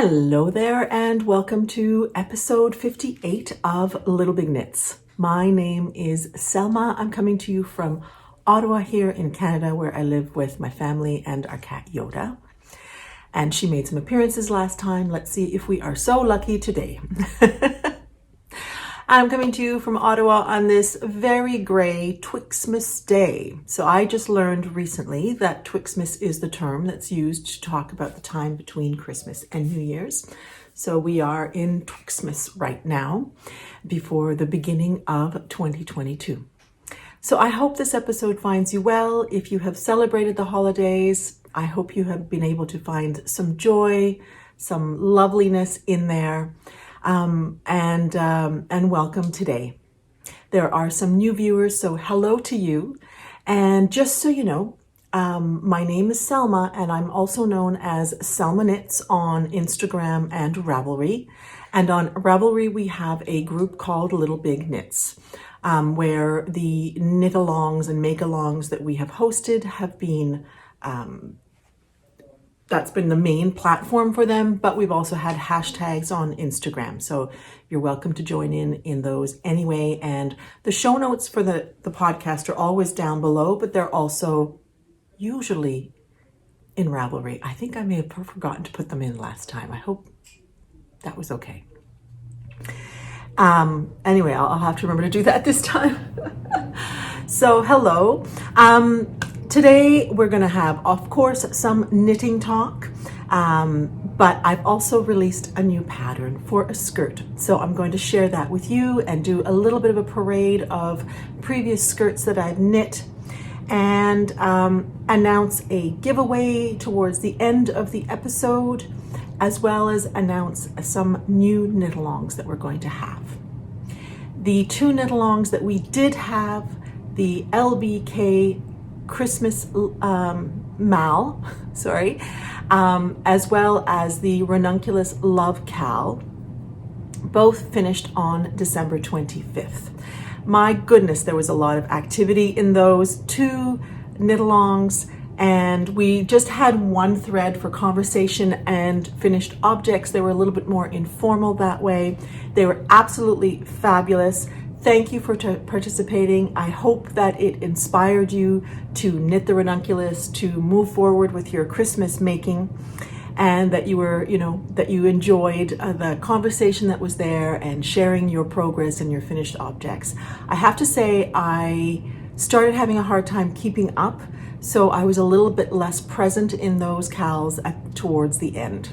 Hello there and welcome to episode 58 of Little Big Knits. My name is Selma. I'm coming to you from Ottawa here in Canada, where I live with my family and our cat Yoda. And she made some appearances last time. Let's see if we are so lucky today. I'm coming to you from Ottawa on this very gray Twixmas day. So I just learned recently that Twixmas is the term that's used to talk about the time between Christmas and New Year's. So we are in Twixmas right now before the beginning of 2022. So I hope this episode finds you well. If you have celebrated the holidays, I hope you have been able to find some joy, some loveliness in there. And welcome today. There are some new viewers, so hello to you. And just so you know, my name is Selma, and I'm also known as Selma Knits on Instagram and Ravelry. And on Ravelry, we have a group called Little Big Knits, where the knit-alongs and make-alongs that we have hosted have been that's been the main platform for them, but we've also had hashtags on Instagram. So you're welcome to join in those anyway. And the show notes for the podcast are always down below, but they're also usually in Ravelry. I think I may have forgotten to put them in last time. I hope that was okay. Anyway, I'll have to remember to do that this time. So hello. Today we're going to have, of course, some knitting talk, but I've also released a new pattern for a skirt. So I'm going to share that with you and do a little bit of a parade of previous skirts that I've knit and announce a giveaway towards the end of the episode, as well as announce some new knit-alongs that we're going to have. The two knit-alongs that we did have, the LBK Christmas Mal, as well as the Ranunculus Love Cal, both finished on December 25th. My goodness, there was a lot of activity in those two knit-alongs, and we just had one thread for conversation and finished objects. They were a little bit more informal that way. They were absolutely fabulous. Thank you for participating. I hope that it inspired you to knit the ranunculus, to move forward with your Christmas making, and that you were, that you enjoyed the conversation that was there and sharing your progress and your finished objects. I have to say, I started having a hard time keeping up, so I was a little bit less present in those cals towards the end.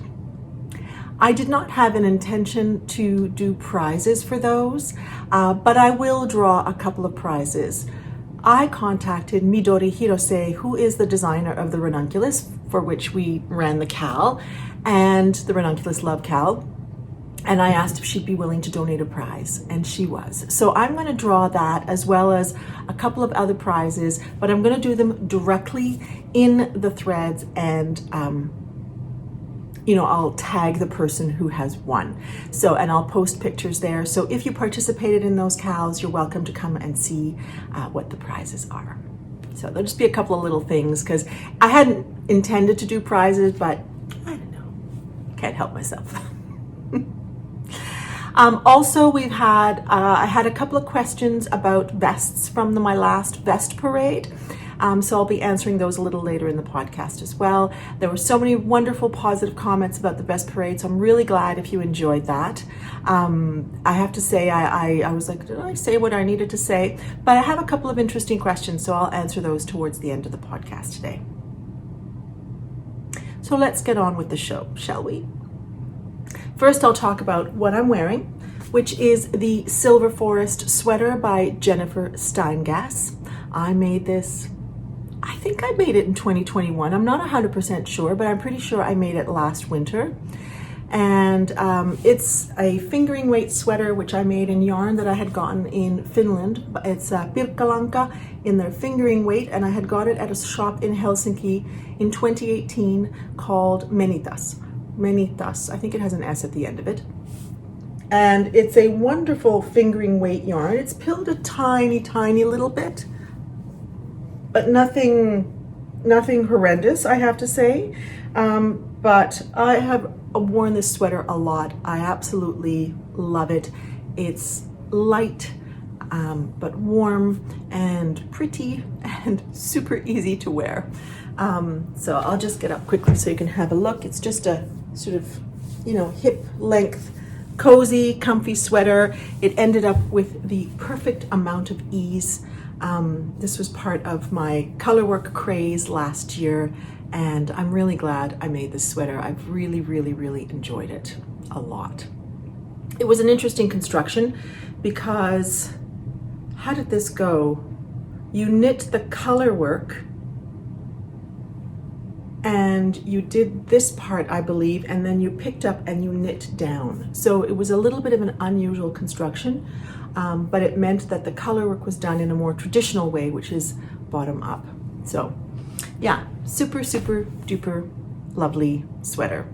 I did not have an intention to do prizes for those, but I will draw a couple of prizes. I contacted Midori Hirose, who is the designer of the Ranunculus, for which we ran the cal, and the Ranunculus Love Cal, and I asked if she'd be willing to donate a prize, and she was. So I'm going to draw that as well as a couple of other prizes, but I'm going to do them directly in the threads, and I'll tag the person who has won. So, and I'll post pictures there. So if you participated in those cals, you're welcome to come and see what the prizes are. So there'll just be a couple of little things because I hadn't intended to do prizes, but I don't know, can't help myself. Also, I had a couple of questions about vests from my last vest parade. So I'll be answering those a little later in the podcast as well. There were so many wonderful positive comments about the Best Parade, so I'm really glad if you enjoyed that. I have to say, I was like, did I say what I needed to say? But I have a couple of interesting questions, so I'll answer those towards the end of the podcast today. So let's get on with the show, shall we? First, I'll talk about what I'm wearing, which is the Silver Forest sweater by Jennifer Steingass. I made this, I think I made it in 2021. I'm not 100% sure, but I'm pretty sure I made it last winter. And it's a fingering weight sweater, which I made in yarn that I had gotten in Finland. It's Pirkkalanka in their fingering weight, and I had got it at a shop in Helsinki in 2018 called Menitas. I think it has an S at the end of it. And it's a wonderful fingering weight yarn. It's pilled a tiny, tiny little bit, but nothing horrendous, I have to say. But I have worn this sweater a lot. I absolutely love it. It's light, but warm and pretty and super easy to wear. So I'll just get up quickly so you can have a look. It's just a sort of, hip length, cozy, comfy sweater. It ended up with the perfect amount of ease. This was part of my colorwork craze last year, and I'm really glad I made this sweater. I've really, really, really enjoyed it a lot. It was an interesting construction because, how did this go? You knit the colorwork and you did this part, I believe, and then you picked up and you knit down. So it was a little bit of an unusual construction, but it meant that the color work was done in a more traditional way, which is bottom up. So yeah, super, super duper lovely sweater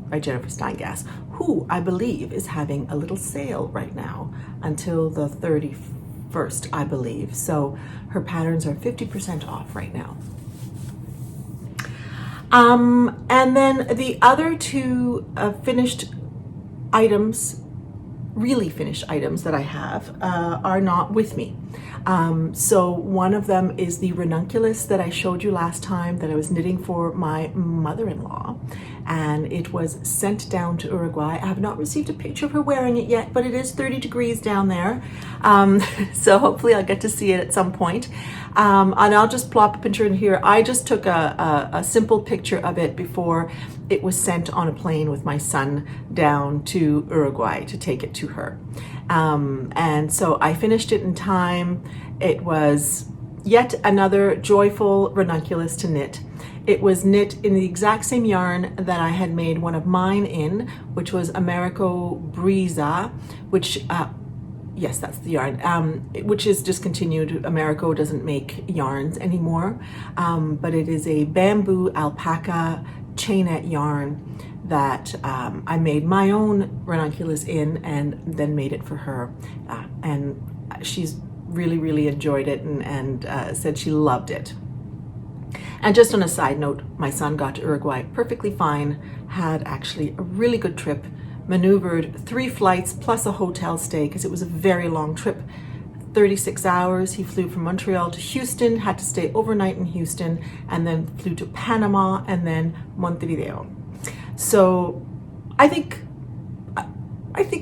by Jennifer Steingass, who I believe is having a little sale right now until the 31st, I believe. So her patterns are 50% off right now. And then the other two finished items, really finished items that I have are not with me. So one of them is the Ranunculus that I showed you last time that I was knitting for my mother-in-law, and it was sent down to Uruguay. I have not received a picture of her wearing it yet, but it is 30 degrees down there. So hopefully I'll get to see it at some point. And I'll just plop a picture in here. I just took a simple picture of it before it was sent on a plane with my son down to Uruguay to take it to her. And so I finished it in time. It was yet another joyful ranunculus to knit. It was knit in the exact same yarn that I had made one of mine in, which was Americo Brisa, which yes, that's the yarn, which is discontinued. Americo doesn't make yarns anymore, but it is a bamboo alpaca chainette yarn that I made my own ranunculus in and then made it for her. And she's really, really enjoyed it and said she loved it. And just on a side note, my son got to Uruguay perfectly fine, had actually a really good trip, maneuvered 3 flights plus a hotel stay because it was a very long trip, 36 hours. He flew from Montreal to Houston, had to stay overnight in Houston, and then flew to Panama and then Montevideo. So I think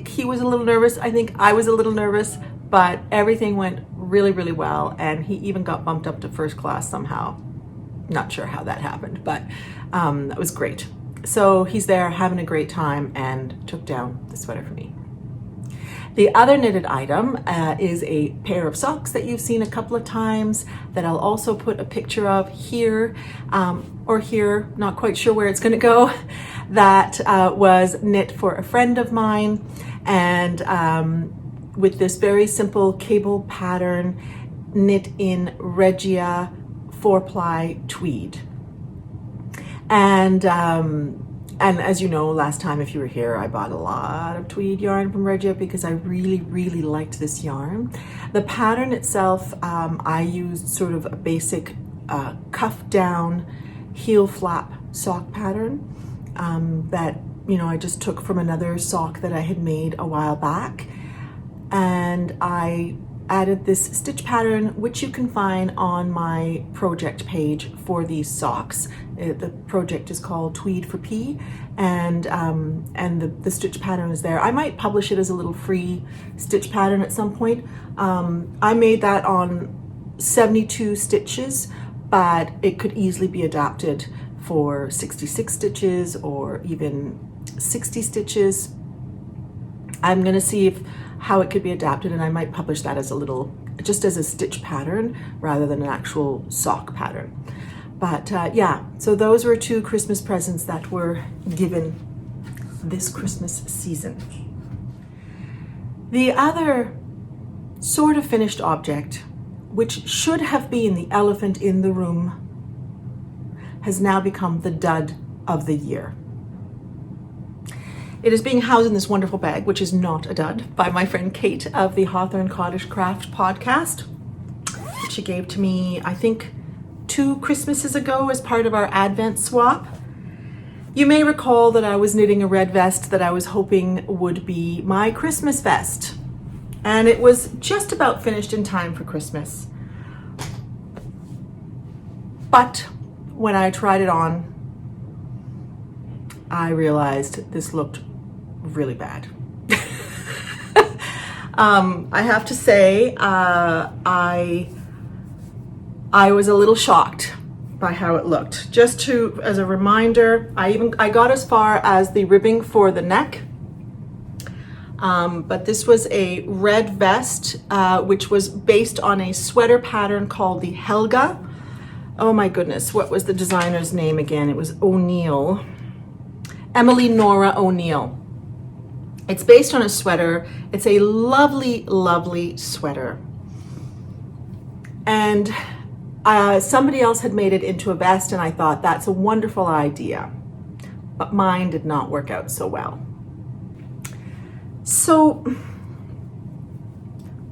he was a little nervous. I think I was a little nervous, but everything went really, really well. And he even got bumped up to first class somehow. Not sure how that happened, but that was great. So he's there having a great time and took down the sweater for me. The other knitted item is a pair of socks that you've seen a couple of times that I'll also put a picture of here or here, not quite sure where it's going to go. That was knit for a friend of mine, and with this very simple cable pattern knit in Regia 4-ply tweed. And as you know, last time if you were here, I bought a lot of tweed yarn from Regia because I really, really liked this yarn. The pattern itself, I used sort of a basic cuff down heel flap sock pattern that, I just took from another sock that I had made a while back. And I added this stitch pattern, which you can find on my project page for these socks. The project is called Tweed for P, and the stitch pattern is there. I might publish it as a little free stitch pattern at some point. I made that on 72 stitches, but it could easily be adapted for 66 stitches or even 60 stitches. I'm gonna see how it could be adapted, and I might publish that as a little, just as a stitch pattern rather than an actual sock pattern. But yeah, so those were 2 Christmas presents that were given this Christmas season. The other sort of finished object, which should have been the elephant in the room, has now become the dud of the year. It is being housed in this wonderful bag, which is not a dud, by my friend Kate of the Hawthorne Cottage Craft podcast, which she gave to me, I think, 2 Christmases ago as part of our Advent swap. You may recall that I was knitting a red vest that I was hoping would be my Christmas vest. And it was just about finished in time for Christmas. But when I tried it on, I realized this looked really bad. I have to say, I was a little shocked by how it looked. Just as a reminder, I got as far as the ribbing for the neck, but this was a red vest, which was based on a sweater pattern called the Helga. Oh my goodness, what was the designer's name again? It was O'Neill, Emily Nora O'Neill. It's based on a sweater. It's a lovely, lovely sweater. And somebody else had made it into a vest, and I thought that's a wonderful idea. But mine did not work out so well. So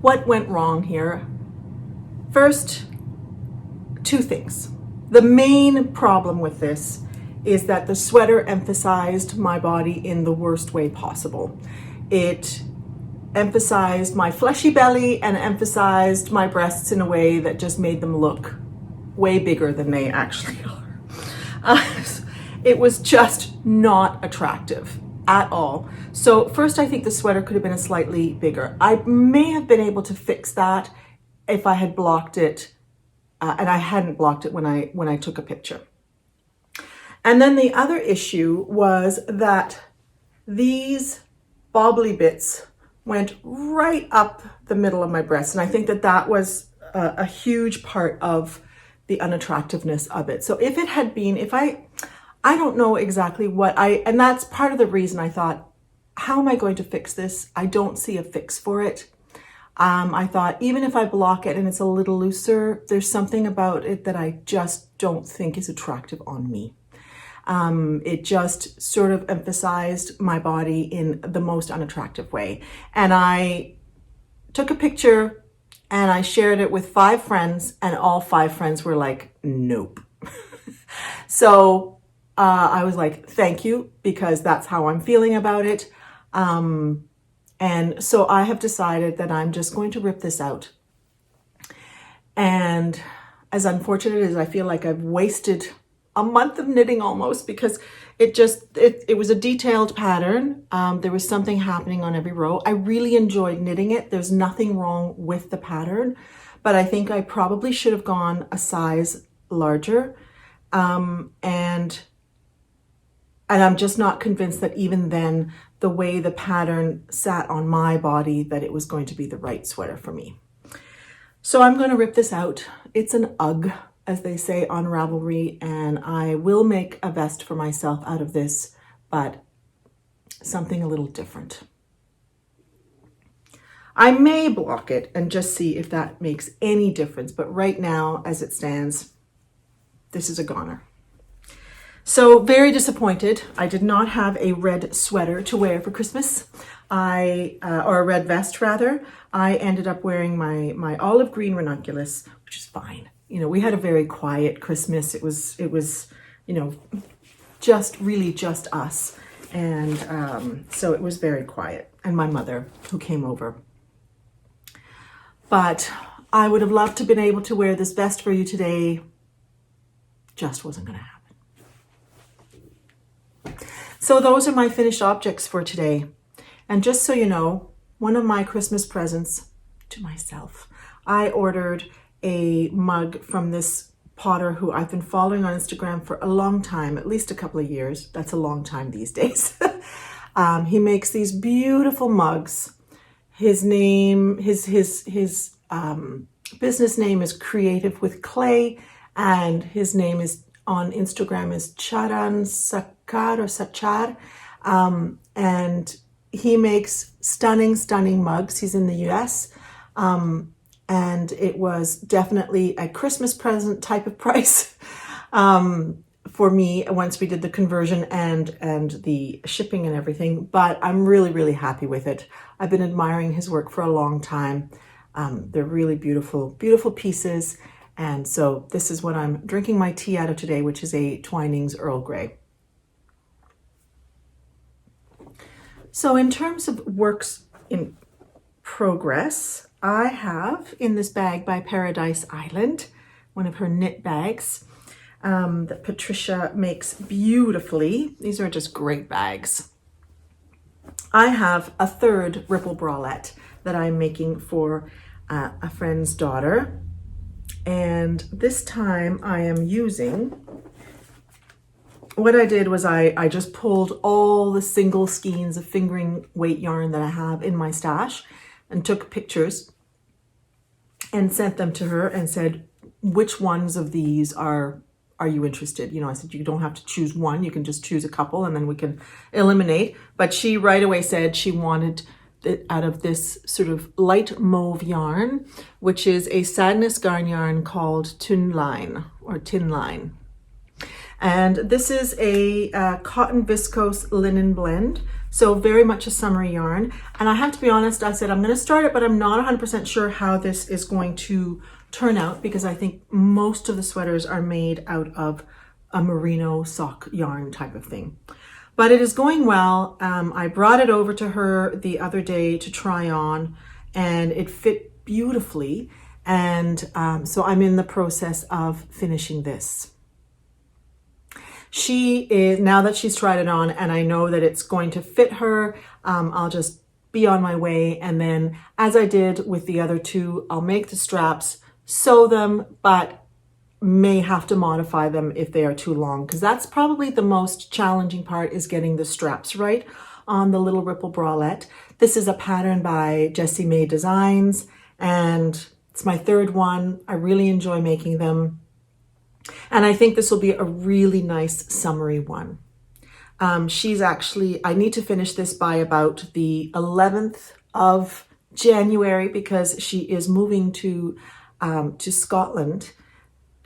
what went wrong here? First, two things. The main problem with this is that the sweater emphasized my body in the worst way possible. It emphasized my fleshy belly and emphasized my breasts in a way that just made them look way bigger than they actually are. It was just not attractive at all. So first, I think the sweater could have been a slightly bigger. I may have been able to fix that if I had blocked it, and I hadn't blocked it when I took a picture. And then the other issue was that these bobbly bits went right up the middle of my breast. And I think that was a huge part of the unattractiveness of it. So if it had been, I don't know exactly and that's part of the reason I thought, how am I going to fix this? I don't see a fix for it. I thought, even if I block it and it's a little looser, there's something about it that I just don't think is attractive on me. It just sort of emphasized my body in the most unattractive way. And I took a picture and I shared it with 5 friends, and all 5 friends were like, nope. So I was like, thank you, because that's how I'm feeling about it. And so I have decided that I'm just going to rip this out. And as unfortunate as I feel like I've wasted a month of knitting almost, because it was a detailed pattern. There was something happening on every row. I really enjoyed knitting it. There's nothing wrong with the pattern, but I think I probably should have gone a size larger. And I'm just not convinced that even then, the way the pattern sat on my body, that it was going to be the right sweater for me. So I'm going to rip this out. It's an UGG, as they say on Ravelry, and I will make a vest for myself out of this, but something a little different. I may block it and just see if that makes any difference, but right now, as it stands, this is a goner. So very disappointed. I did not have a red sweater to wear for Christmas. Or a red vest rather. I ended up wearing my olive green ranunculus, which is fine. You know, we had a very quiet Christmas. It was, you know, just really just us. And so it was very quiet. And my mother, who came over. But I would have loved to have been able to wear this vest for you today. Just wasn't going to happen. So those are my finished objects for today. And just so you know, one of my Christmas presents to myself, I ordered a mug from this potter who I've been following on Instagram for a long time, at least a couple of years. That's a long time these days. He makes these beautiful mugs. His name, his business name is Creative with Clay, and his name is on Instagram is Charan Sakar or Sachar, and he makes stunning mugs. He's in the US, and it was definitely a Christmas present type of price for me once we did the conversion and the shipping and everything. But I'm really happy with it. I've been admiring his work for a long time. They're really beautiful pieces. And so this is what I'm drinking my tea out of today, which is a Twinings Earl Grey. So in terms of works in progress, I have in this bag by Paradise Island, one of her knit bags that Patricia makes beautifully. These are just great bags. I have a third ripple bralette that I'm making for a friend's daughter. And this time I am using, what I did was I just pulled all the single skeins of fingering weight yarn that I have in my stash and took pictures and sent them to her and said, which ones of these are you interested? You know, I said, you don't have to choose one, you can just choose a couple and then we can eliminate. But she right away said she wanted it out of this sort of light mauve yarn, which is a Sadness Garn yarn called Tin Line or Tin Line. And this is a cotton viscose linen blend. So very much a summery yarn. And I have to be honest, I said, I'm going to start it, but I'm not 100% sure how this is going to turn out because I think most of the sweaters are made out of a merino sock yarn type of thing. But it is going well. I brought it over to her the other day to try on and it fit beautifully. And so I'm in the process of finishing this. She is, now that she's tried it on and I know that it's going to fit her, I'll just be on my way. And then as I did with the other two, I'll make the straps, sew them, but may have to modify them if they are too long, because that's probably the most challenging part, is getting the straps right on the little ripple bralette. This is a pattern by Jessie May Designs and it's my third one. I really enjoy making them. And I think this will be a really nice summery one. She's actually, I need to finish this by about the 11th of January because she is moving to Scotland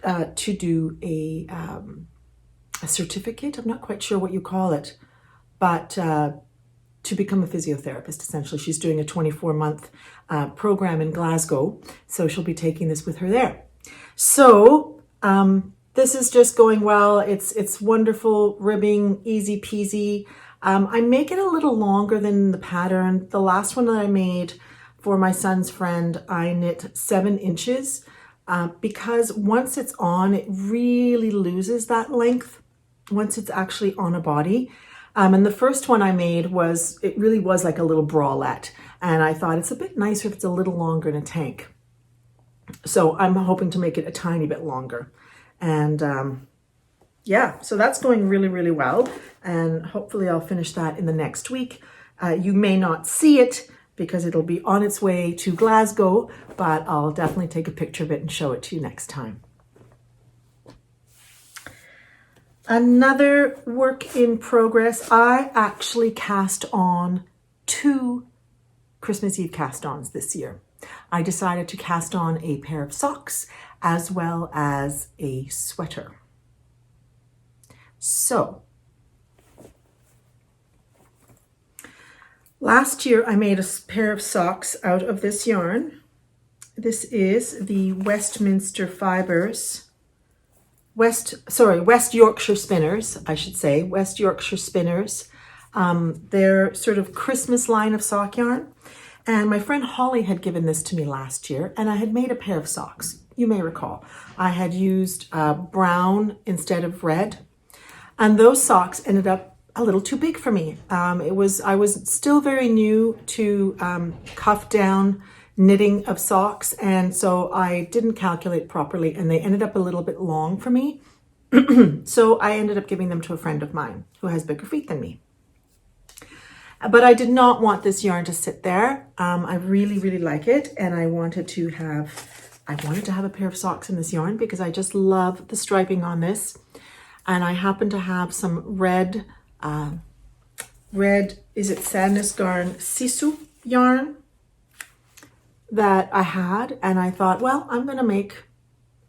to do a certificate. I'm not quite sure what you call it, but to become a physiotherapist, essentially. She's doing a 24-month program in Glasgow. So she'll be taking this with her there. So this is just going well. It's wonderful ribbing, easy peasy. I make it a little longer than the pattern. The last one that I made for my son's friend, I knit 7 inches because once it's on, it really loses that length once it's actually on a body. And the first one I made it really was like a little bralette. And I thought it's a bit nicer if it's a little longer in a tank. So I'm hoping to make it a tiny bit longer. And yeah, so that's going really, really well. And hopefully I'll finish that in the next week. You may not see it because it'll be on its way to Glasgow, but I'll definitely take a picture of it and show it to you next time. Another work in progress, I actually cast on 2 Christmas Eve cast-ons this year. I decided to cast on a pair of socks as well as a sweater. So, last year I made a pair of socks out of this yarn. This is the Westminster Fibers, West Yorkshire Spinners, I should say, West Yorkshire Spinners. Their sort of Christmas line of sock yarn. And my friend Holly had given this to me last year and I had made a pair of socks. You may recall, I had used brown instead of red. And those socks ended up a little too big for me. I was still very new to cuff down knitting of socks. And so I didn't calculate properly and they ended up a little bit long for me. So I ended up giving them to a friend of mine who has bigger feet than me. But I did not want this yarn to sit there. I really, really like it. And I wanted to have a pair of socks in this yarn because I just love the striping on this. And I happen to have some red, is it Sadness Garn Sisu yarn that I had. And I thought, well, I'm going to make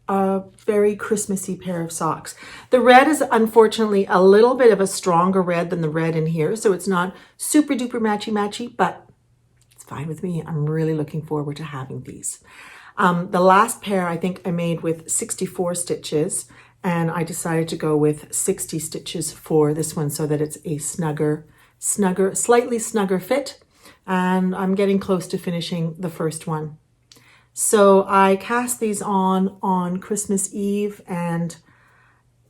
a very Christmassy pair of socks. The red is unfortunately a little bit of a stronger red than the red in here. So it's not super duper matchy, but it's fine with me. I'm really looking forward to having these. The last pair I think I made with 64 stitches and I decided to go with 60 stitches for this one so that it's a snugger snugger, slightly snugger fit, and I'm getting close to finishing the first one. So I cast these on Christmas Eve, and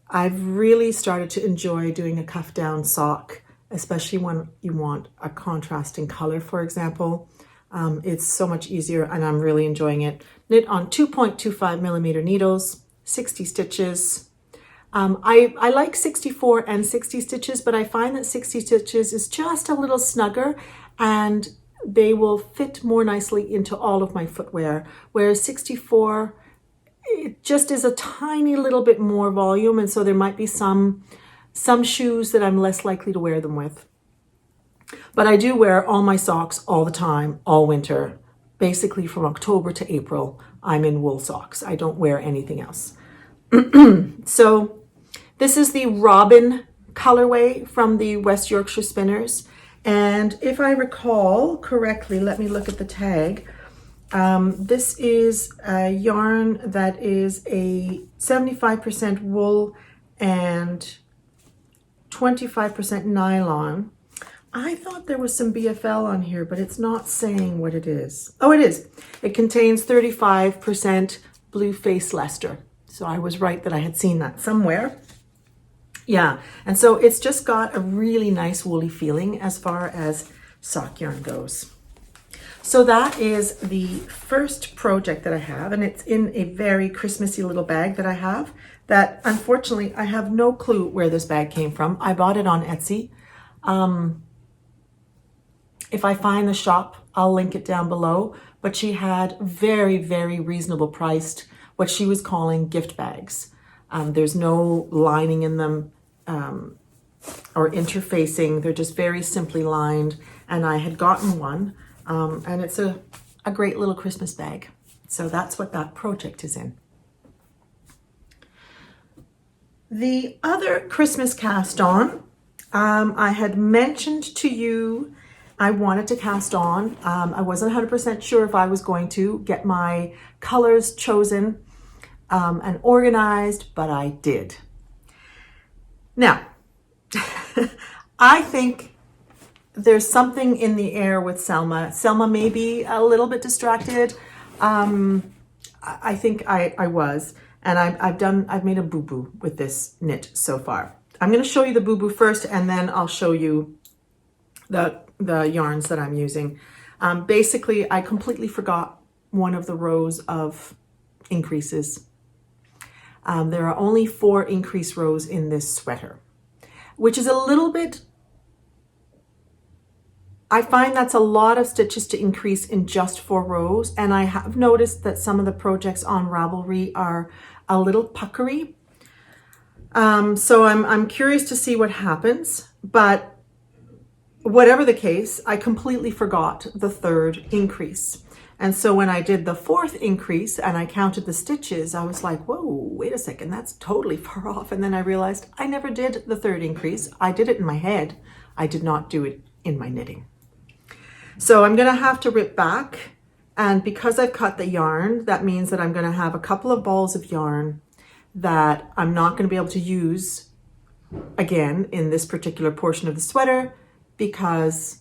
I've really started to enjoy doing a cuff down sock, especially when you want a contrasting color, for example. It's so much easier, and I'm really enjoying it. Knit on 2.25 millimeter needles, 60 stitches. I like 64 and 60 stitches, but I find that 60 stitches is just a little snugger, and they will fit more nicely into all of my footwear, whereas 64, it just is a tiny little bit more volume, and so there might be some shoes that I'm less likely to wear them with. But I do wear all my socks all the time, all winter. Basically from October to April, I'm in wool socks. I don't wear anything else. So this is the Robin colorway from the West Yorkshire Spinners. And if I recall correctly, let me look at the tag. This is a yarn that is a 75% wool and 25% nylon. I thought there was some BFL on here, but it's not saying what it is. Oh, it is. It contains 35% blue face Leicester. So I was right that I had seen that somewhere. Yeah, and so it's just got a really nice woolly feeling as far as sock yarn goes. So that is the first project that I have, and it's in a very Christmassy little bag that I have that unfortunately I have no clue where this bag came from. I bought it on Etsy. If I find the shop, I'll link it down below, but she had very, very reasonable priced what she was calling gift bags. There's no lining in them or interfacing. They're just very simply lined, and I had gotten one, and it's a great little Christmas bag. So that's what that project is in. The other Christmas cast on, I had mentioned to you I wanted to cast on. I wasn't 100% sure if I was going to get my colors chosen and organized, but I did. Now, I think there's something in the air with Selma. Selma may be a little bit distracted. I think I was, and I've made a boo-boo with this knit so far. I'm going to show you the boo-boo first, and then I'll show you the yarns that I'm using. Basically, I completely forgot one of the rows of increases. There are only 4 increase rows in this sweater, which is a little bit, I find that's a lot of stitches to increase in just 4 rows. And I have noticed that some of the projects on Ravelry are a little puckery. So I'm curious to see what happens, but whatever the case, I completely forgot the 3rd increase. And so when I did the 4th increase and I counted the stitches, I was like, whoa, wait a second, that's totally far off. And then I realized I never did the 3rd increase. I did it in my head. I did not do it in my knitting. So I'm gonna have to rip back. And because I've cut the yarn, that means that I'm gonna have a couple of balls of yarn that I'm not gonna be able to use again in this particular portion of the sweater, because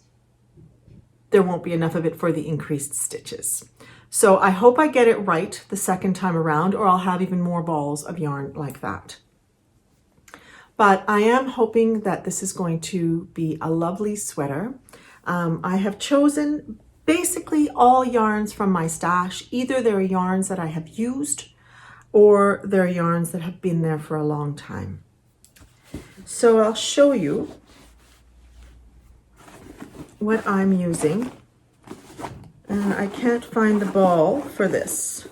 there won't be enough of it for the increased stitches. So I hope I get it right the second time around, or I'll have even more balls of yarn like that. But I am hoping that this is going to be a lovely sweater. I have chosen basically all yarns from my stash. Either they're yarns that I have used, or they're yarns that have been there for a long time. So I'll show you what I'm using. I can't find the ball for this.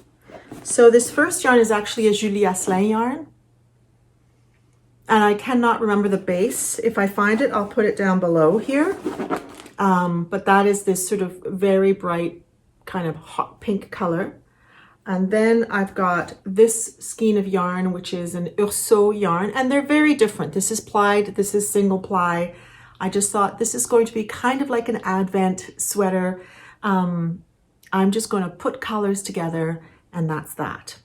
So this first yarn is actually a Julie Asselin yarn, and I cannot remember the base. If I find it, I'll put it down below here. But that is this sort of very bright kind of hot pink color. And then I've got this skein of yarn, which is an Urso yarn, and they're very different. This is plied, this is single ply. I just thought this is going to be kind of like an Advent sweater. I'm just going to put colors together, and that's that.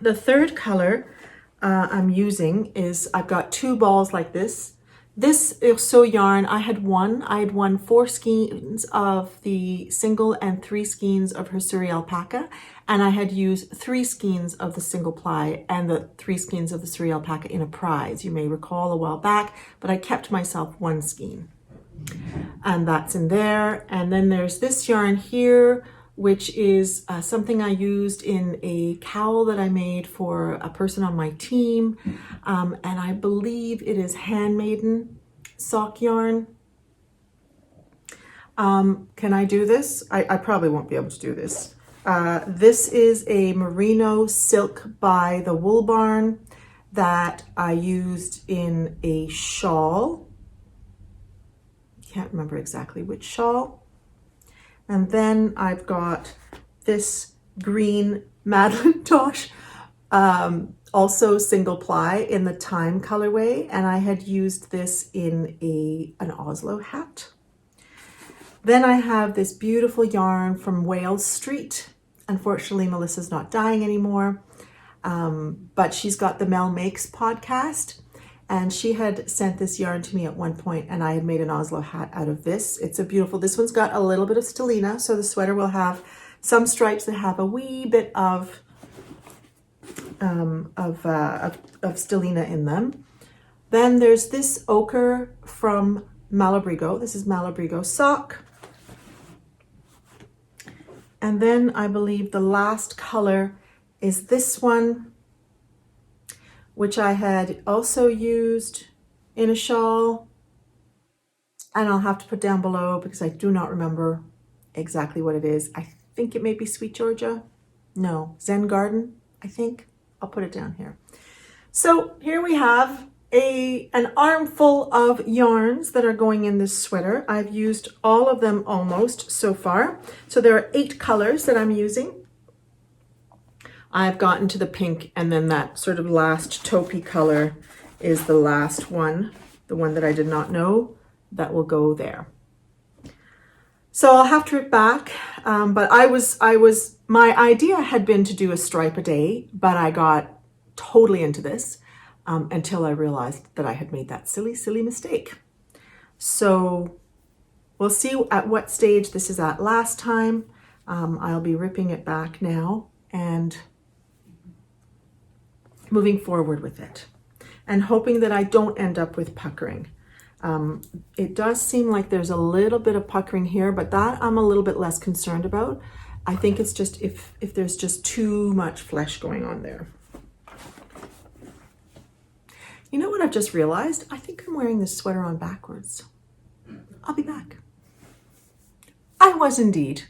The third color I'm using is, I've got 2 balls like this. This so yarn, I had won 4 skeins of the single and 3 skeins of her Surrey alpaca, and I had used 3 skeins of the single ply and the 3 skeins of the Surrey alpaca in a prize. You may recall a while back, but I kept myself 1 skein. And that's in there. And then there's this yarn here, which is something I used in a cowl that I made for a person on my team. And I believe it is handmaiden sock yarn. Can I do this? I probably won't be able to do this. This is a merino silk by the Wool Barn that I used in a shawl. Can't remember exactly which shawl. And then I've got this green Madeline-tosh, also single ply in the Time colorway, and I had used this in an Oslo hat. Then I have this beautiful yarn from Wales Street. Unfortunately, Melissa's not dying anymore, but she's got the Mel Makes podcast. And she had sent this yarn to me at one point, and I had made an Oslo hat out of this. It's a beautiful, this one's got a little bit of stellina, so the sweater will have some stripes that have a wee bit of stellina in them. Then there's this ochre from Malabrigo. This is Malabrigo sock. And then I believe the last color is this one, which I had also used in a shawl, and I'll have to put down below because I do not remember exactly what it is. I think it may be Sweet Georgia. No, Zen Garden, I think. I'll put it down here. So here we have an armful of yarns that are going in this sweater. I've used all of them almost so far. So there are 8 colors that I'm using. I've gotten to the pink, and then that sort of last taupey color is the last one, the one that I did not know, that will go there. So I'll have to rip back, but my idea had been to do a stripe a day, but I got totally into this until I realized that I had made that silly mistake. So we'll see at what stage this is at last time. I'll be ripping it back now and moving forward with it and hoping that I don't end up with puckering. It does seem like there's a little bit of puckering here, but that I'm a little bit less concerned about. I think it's just if there's just too much flesh going on there. You know what I've just realized? I think I'm wearing this sweater on backwards. I'll be back. I was indeed.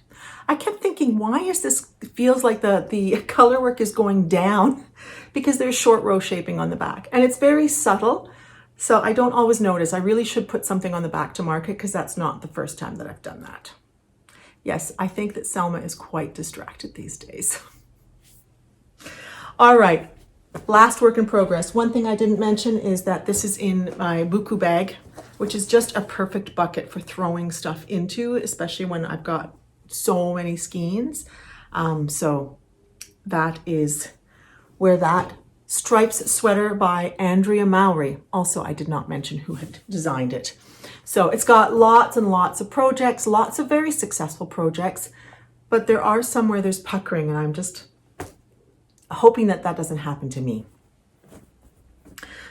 I kept thinking, why is this, it feels like the color work is going down, because there's short row shaping on the back, and it's very subtle, so I don't always notice. I really should put something on the back to mark it, because that's not the first time that I've done that. Yes, I think that Selma is quite distracted these days. All right, last work in progress. One thing I didn't mention is that this is in my buku bag, which is just a perfect bucket for throwing stuff into, especially when I've got so many skeins. So that is where that stripes sweater by Andrea Mowry. Also, I did not mention who had designed it. So it's got lots and lots of projects, lots of very successful projects, but there are some where there's puckering, and I'm just hoping that that doesn't happen to me.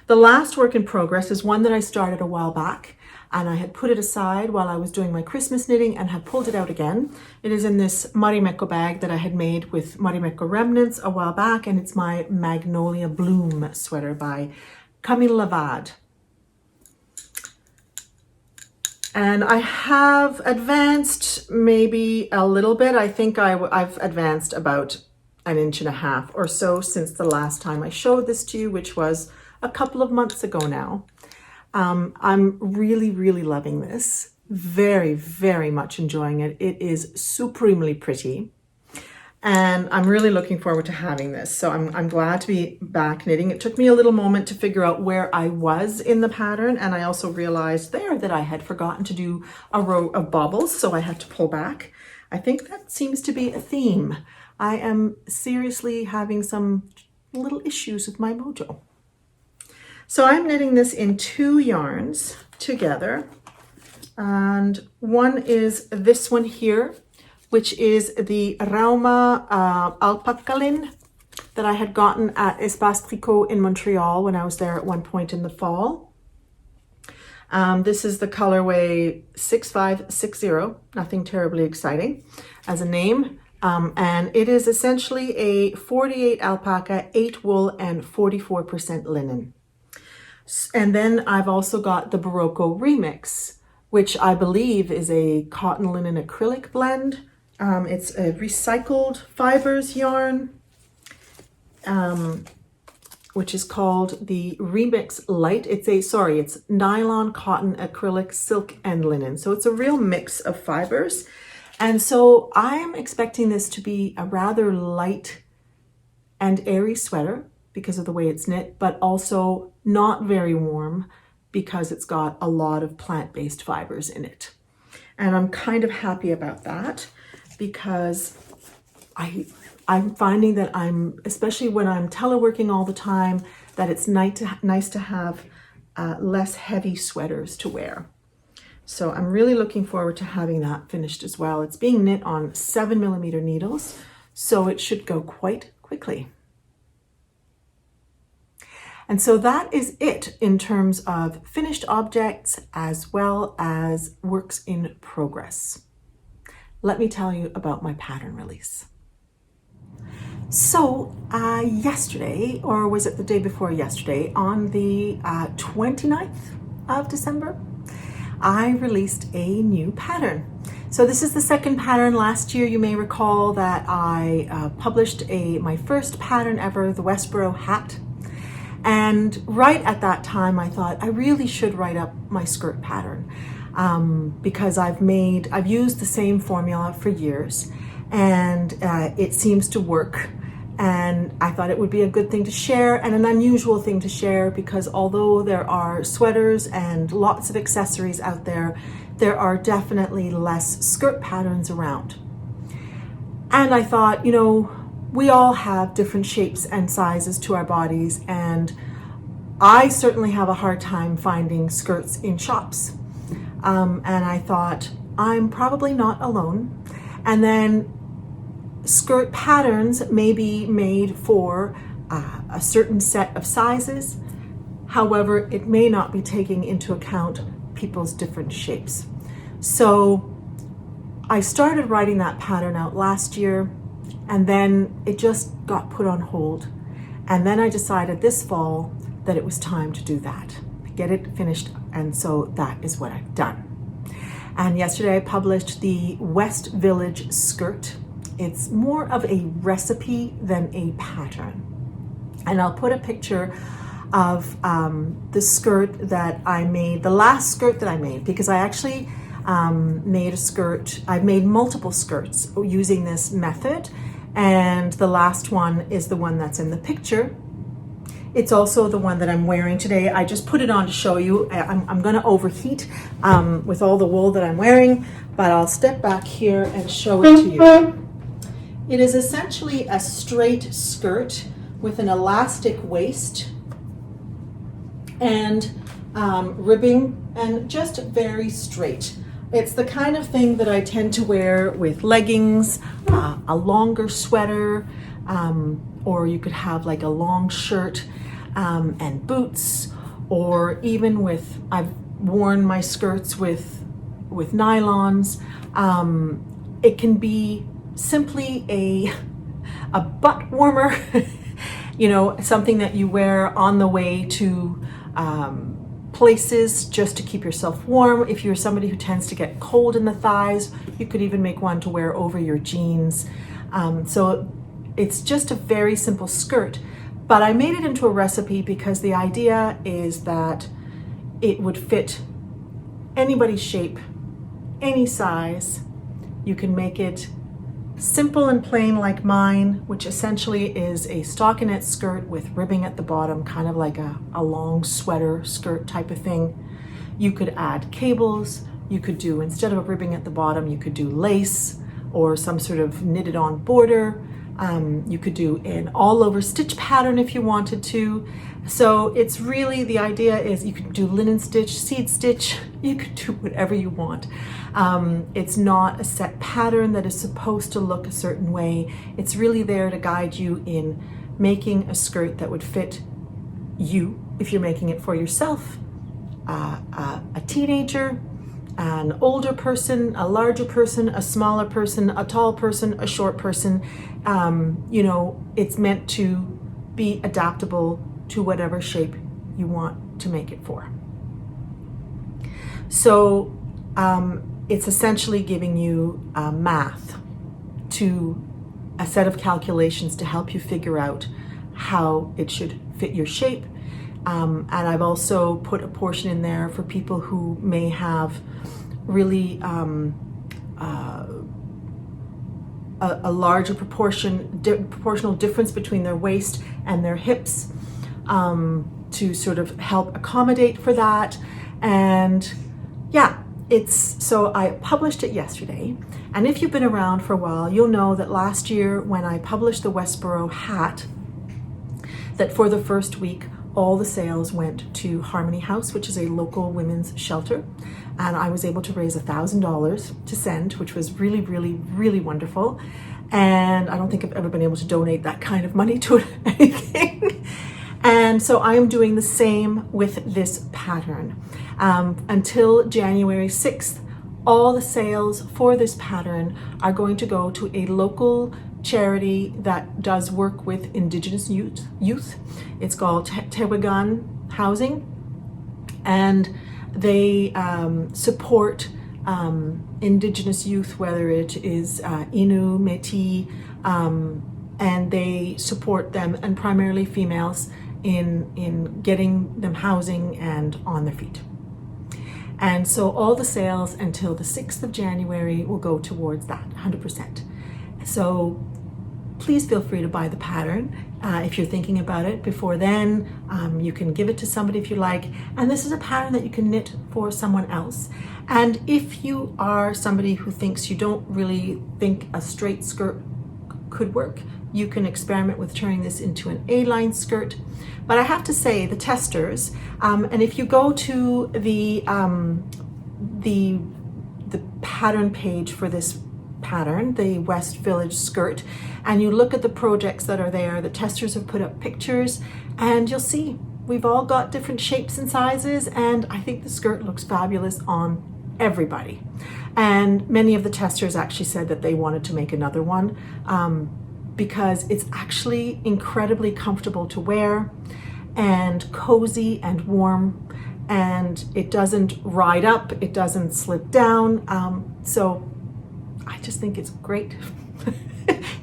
The last work in progress is one that I started a while back, and I had put it aside while I was doing my Christmas knitting and have pulled it out again. It is in this Marimekko bag that I had made with Marimekko remnants a while back, and it's my Magnolia Bloom sweater by Camille Lavad. And I have advanced maybe a little bit. I think I've advanced about 1.5 inches or so since the last time I showed this to you, which was a couple of months ago now. I'm really, really loving this. Very, very much enjoying it. It is supremely pretty. And I'm really looking forward to having this. So I'm glad to be back knitting. It took me a little moment to figure out where I was in the pattern. And I also realized there that I had forgotten to do a row of bobbles. So I had to pull back. I think that seems to be a theme. I am seriously having some little issues with my mojo. So I'm knitting this in 2 yarns together. And one is this one here, which is the Rauma alpaca lin that I had gotten at Espace Tricot in Montreal when I was there at one point in the fall. This is the colorway 6560, nothing terribly exciting as a name. And it is essentially a 48 alpaca, 8 wool, and 44% linen. And then I've also got the Barocco Remix, which I believe is a cotton linen acrylic blend. It's a recycled fibers yarn, which is called the Remix Light. It's nylon, cotton, acrylic, silk, and linen. So it's a real mix of fibers. And so I'm expecting this to be a rather light and airy sweater because of the way it's knit, but also not very warm because it's got a lot of plant-based fibers in it. And I'm kind of happy about that because I'm finding that especially when I'm teleworking all the time, that it's nice to have less heavy sweaters to wear. So I'm really looking forward to having that finished as well. It's being knit on 7mm needles, so it should go quite quickly. And so that is it in terms of finished objects as well as works in progress. Let me tell you about my pattern release. So yesterday, or was it the day before yesterday, on the 29th of December, I released a new pattern. So this is the second pattern. Last year, you may recall that I published my first pattern ever, the Westboro hat. And right at that time, I thought I really should write up my skirt pattern because I've used the same formula for years and it seems to work. And I thought it would be a good thing to share and an unusual thing to share because although there are sweaters and lots of accessories out there, there are definitely less skirt patterns around. And I thought, we all have different shapes and sizes to our bodies, and I certainly have a hard time finding skirts in shops. And I thought, I'm probably not alone. And then skirt patterns may be made for a certain set of sizes. However, it may not be taking into account people's different shapes. So I started writing that pattern out last year, and then it just got put on hold. And then I decided this fall that it was time to do that, get it finished. And so that is what I've done. And yesterday I published the West Village skirt. It's more of a recipe than a pattern. And I'll put a picture of the skirt that I made, the last skirt that I made, because I actually made a skirt. I've made multiple skirts using this method. And the last one is the one that's in the picture. It's also the one that I'm wearing today. I just put it on to show you. I'm going to overheat with all the wool that I'm wearing, but I'll step back here and show it to you. It is essentially a straight skirt with an elastic waist and ribbing and just very straight. It's the kind of thing that I tend to wear with leggings, a longer sweater, or you could have like a long shirt and boots, or even I've worn my skirts with nylons. It can be simply a butt warmer, something that you wear on the way to places just to keep yourself warm. If you're somebody who tends to get cold in the thighs, you could even make one to wear over your jeans. So it's just a very simple skirt, but I made it into a recipe because the idea is that it would fit anybody's shape, any size. You can make it simple and plain like mine, which essentially is a stockinette skirt with ribbing at the bottom, kind of like a long sweater skirt type of thing. You could add cables. You could do, instead of a ribbing at the bottom, you could do lace or some sort of knitted on border. You could do an all over stitch pattern if you wanted to. So it's really, the idea is you could do linen stitch, seed stitch, you could do whatever you want. It's not a set pattern that is supposed to look a certain way. It's really there to guide you in making a skirt that would fit you if you're making it for yourself, a teenager, an older person, a larger person, a smaller person, a tall person, a short person. You know, it's meant to be adaptable to whatever shape you want to make it for. So it's essentially giving you math, to a set of calculations to help you figure out how it should fit your shape. And I've also put a portion in there for people who may have really a larger proportional difference between their waist and their hips, to sort of help accommodate for that. And yeah, so I published it yesterday. And if you've been around for a while, you'll know that last year when I published the Westboro hat, that for the first week, all the sales went to Harmony House, which is a local women's shelter. And I was able to raise $1,000 to send, which was really, really, really wonderful. And I don't think I've ever been able to donate that kind of money to anything. And so I am doing the same with this pattern. Until January 6th, all the sales for this pattern are going to go to a local charity that does work with Indigenous youth. It's called Tewagan Housing, and they support Indigenous youth, whether it is Innu, Métis, and they support them, and primarily females, in getting them housing and on their feet. And so all the sales until the 6th of January will go towards that 100%. So please feel free to buy the pattern if you're thinking about it before then. You can give it to somebody if you like. And this is a pattern that you can knit for someone else. And if you are somebody who thinks you don't really think a straight skirt could work, you can experiment with turning this into an A-line skirt. But I have to say, the testers, and if you go to the pattern page for this pattern, the West Village skirt, and you look at the projects that are there, the testers have put up pictures, and you'll see we've all got different shapes and sizes, and I think the skirt looks fabulous on everybody. And many of the testers actually said that they wanted to make another one, because it's actually incredibly comfortable to wear and cozy and warm, and it doesn't ride up, it doesn't slip down. So I just think it's great,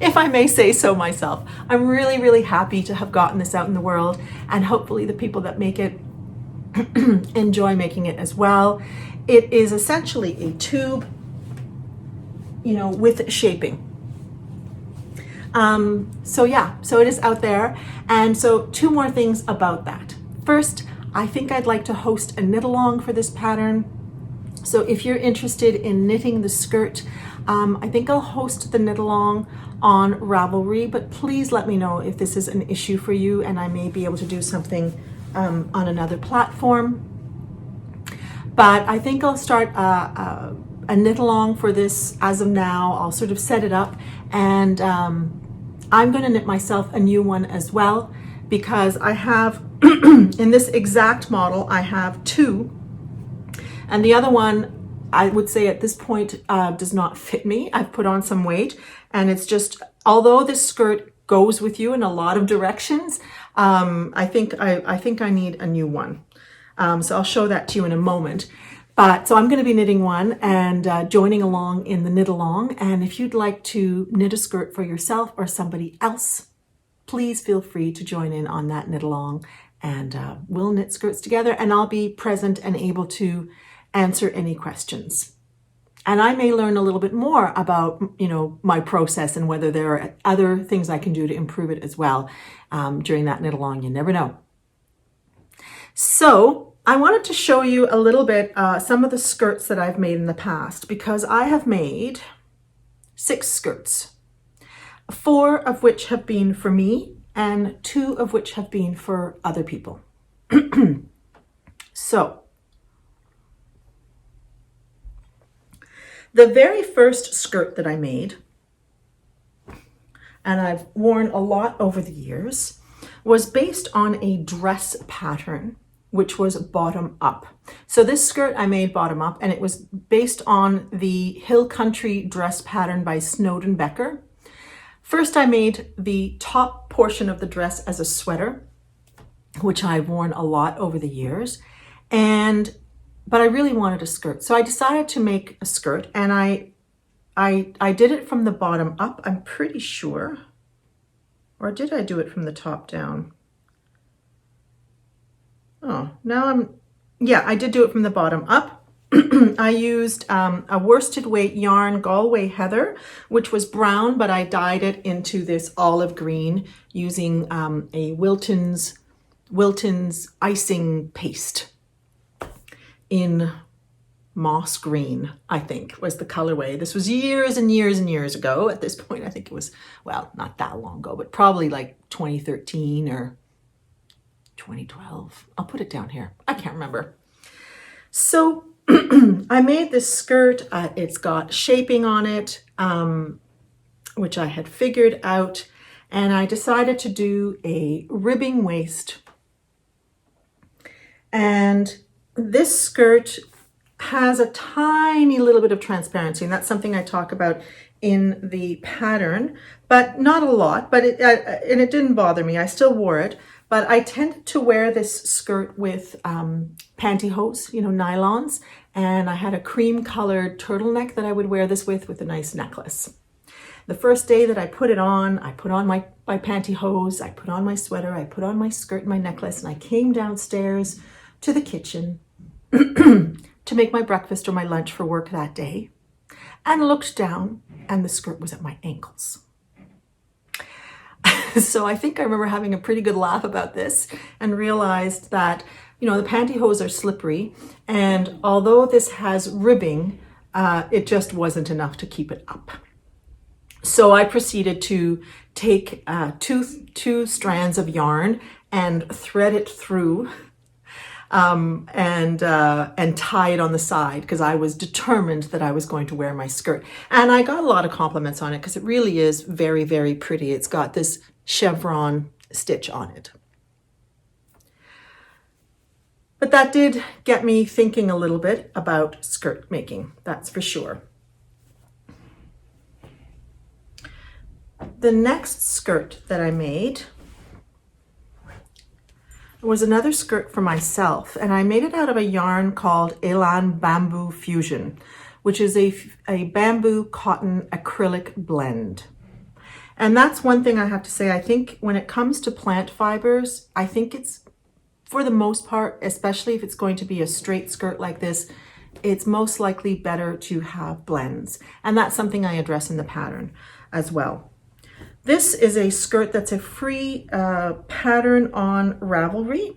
if I may say so myself. I'm really, really happy to have gotten this out in the world, and hopefully the people that make it enjoy making it as well. It is essentially a tube, you know, with shaping. So yeah, so it is out there. And so two more things about that. First, I think I'd like to host a knit along for this pattern. So if you're interested in knitting the skirt, I think I'll host the knit along on Ravelry, but please let me know if this is an issue for you, and I may be able to do something on another platform. But I think I'll start a knit along for this as of now. I'll sort of set it up, and I'm going to knit myself a new one as well, because I have in this exact model I have two, and the other one I would say at this point does not fit me. I've put on some weight, and it's just, although this skirt goes with you in a lot of directions, I think I need a new one. So I'll show that to you in a moment. But so I'm going to be knitting one and joining along in the knit along. And if you'd like to knit a skirt for yourself or somebody else, please feel free to join in on that knit along, and we'll knit skirts together, and I'll be present and able to answer any questions. And I may learn a little bit more about, you know, my process and whether there are other things I can do to improve it as well during that knit along. You never know. So I wanted to show you a little bit some of the skirts that I've made in the past, because I have made 6 skirts 4 of which have been for me and 2 of which have been for other people. So, the very first skirt that I made, and I've worn a lot over the years, was based on a dress pattern, which was bottom up. So this skirt I made bottom up, and it was based on the Hill Country dress pattern by Snowden Becker. First, I made the top portion of the dress as a sweater, which I've worn a lot over the years, but I really wanted a skirt. So I decided to make a skirt, and I did it from the bottom up, I'm pretty sure. Or did I do it from the top down? Oh, yeah, I did do it from the bottom up. I used a worsted weight yarn, Galway Heather, which was brown, but I dyed it into this olive green using a Wilton's icing paste in moss green, I think was the colorway. This was years and years and years ago. At this point, I think it was, well, not that long ago, but probably like 2013 or 2012. I'll put it down here. I can't remember. So I made this skirt. It's got shaping on it, which I had figured out, and I decided to do a ribbing waist. And this skirt has a tiny little bit of transparency, and that's something I talk about in the pattern, but not a lot, but and it didn't bother me. I still wore it, but I tended to wear this skirt with pantyhose, nylons, and I had a cream colored turtleneck that I would wear this with a nice necklace. The first day that I put it on, I put on my pantyhose, I put on my sweater, I put on my skirt and my necklace, and I came downstairs to the kitchen to make my breakfast or my lunch for work that day, and looked down, and the skirt was at my ankles. So I think I remember having a pretty good laugh about this and realized that, the pantyhose are slippery, and although this has ribbing, it just wasn't enough to keep it up. So I proceeded to take two strands of yarn and thread it through and tie it on the side, because I was determined that I was going to wear my skirt. And I got a lot of compliments on it because it really is very, very pretty. It's got this chevron stitch on it. But that did get me thinking a little bit about skirt making, that's for sure. The next skirt that I made was another skirt for myself, and I made it out of a yarn called Elan Bamboo Fusion, which is a bamboo cotton acrylic blend. And that's one thing I have to say, I think when it comes to plant fibers, I think it's, for the most part, especially if it's going to be a straight skirt like this, it's most likely better to have blends. And that's something I address in the pattern as well. This is a skirt that's a free pattern on Ravelry.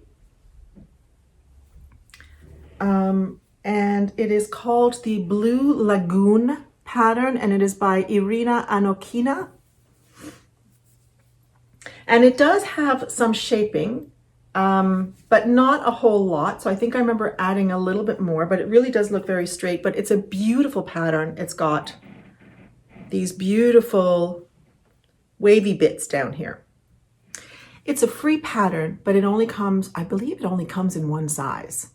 And it is called the Blue Lagoon pattern, and it is by Irina Anokina. And it does have some shaping, but not a whole lot. So I think I remember adding a little bit more, but it really does look very straight. But it's a beautiful pattern. It's got these beautiful wavy bits down here. It's a free pattern, but it only comes, I believe it only comes in one size.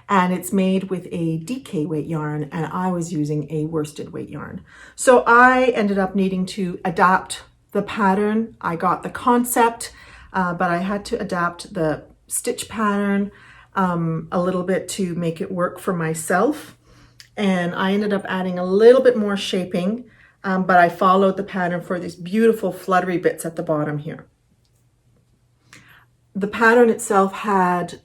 And it's made with a DK weight yarn, and I was using a worsted weight yarn. So I ended up needing to adapt the pattern. I got the concept, but I had to adapt the stitch pattern a little bit to make it work for myself. And I ended up adding a little bit more shaping, but I followed the pattern for these beautiful fluttery bits at the bottom here. The pattern itself had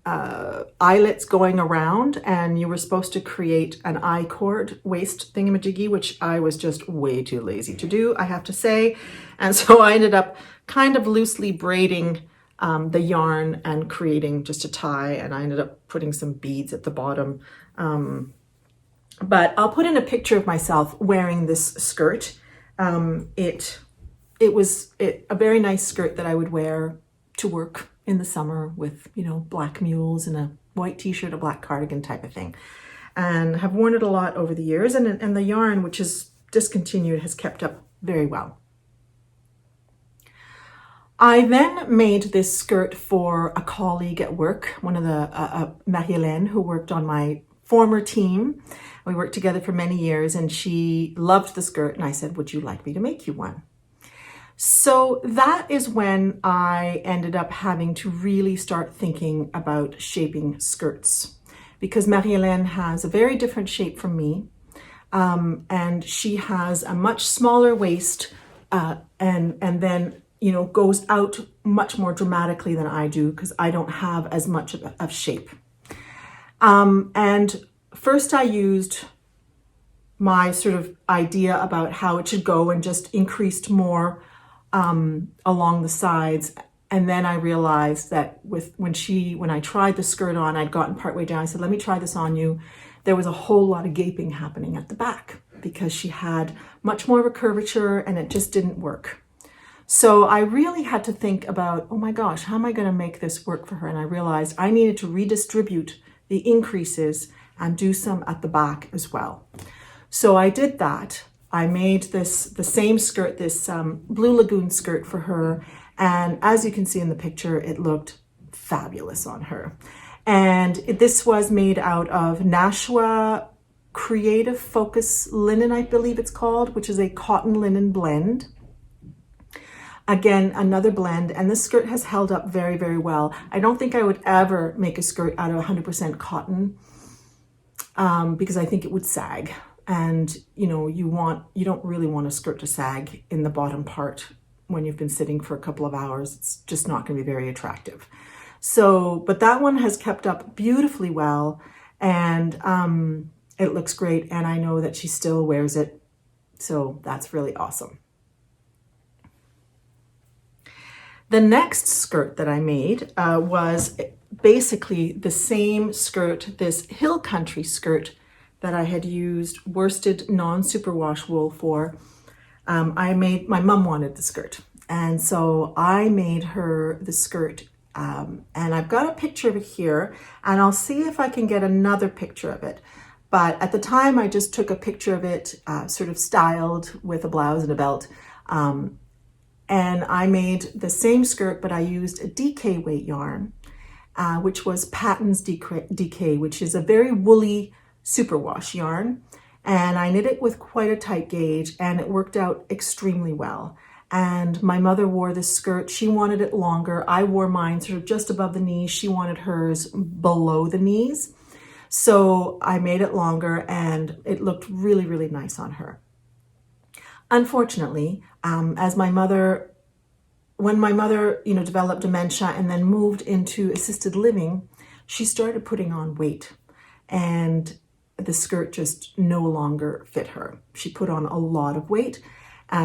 eyelets going around, and you were supposed to create an I-cord waist thingamajiggy, which I was just way too lazy to do, I have to say. And so I ended up kind of loosely braiding the yarn and creating just a tie, and I ended up putting some beads at the bottom. But I'll put in a picture of myself wearing this skirt It was a very nice skirt that I would wear to work in the summer with, you know, black mules and a white t-shirt, a black cardigan type of thing, and have worn it a lot over the years. And the yarn, which is discontinued, has kept up very well. I then made this skirt for a colleague at work, one of the Marie-Hélène, who worked on my former team. We worked together for many years, and she loved the skirt, and I said, would you like me to make you one? So that is when I ended up having to really start thinking about shaping skirts, because Marie-Hélène has a very different shape from me, and she has a much smaller waist, and then, you know, goes out much more dramatically than I do, because I don't have as much of shape. And first I used my sort of idea about how it should go and just increased more along the sides. And then I realized that when I tried the skirt on, I'd gotten partway down. I said, let me try this on you. There was a whole lot of gaping happening at the back because she had much more of a curvature and it just didn't work. So I really had to think about, oh my gosh, how am I going to make this work for her? And I realized I needed to redistribute the increases and do some at the back as well. So I did that. I made the same skirt, this Blue Lagoon skirt for her. And as you can see in the picture, it looked fabulous on her. And this was made out of Nashua Creative Focus Linen, I believe it's called, which is a cotton linen blend. Again, another blend, and the skirt has held up very, very well. I don't think I would ever make a skirt out of 100% cotton because I think it would sag. And you know, you don't really want a skirt to sag in the bottom part when you've been sitting for a couple of hours. It's just not going to be very attractive. So, but that one has kept up beautifully well, and it looks great. And I know that she still wears it, so that's really awesome. The next skirt that I made was basically the same skirt, this hill country skirt that I had used worsted non-superwash wool for. My mom wanted the skirt. And so I made her the skirt. And I've got a picture of it here, and I'll see if I can get another picture of it. But at the time I just took a picture of it, sort of styled with a blouse and a belt. And I made the same skirt, but I used a DK weight yarn, which was Patton's DK, which is a very woolly superwash yarn. And I knit it with quite a tight gauge, and it worked out extremely well. And my mother wore this skirt. She wanted it longer. I wore mine sort of just above the knees. She wanted hers below the knees. So I made it longer, and it looked really, really nice on her. Unfortunately, when my mother, you know, developed dementia and then moved into assisted living, she started putting on weight, and the skirt just no longer fit her. She put on a lot of weight.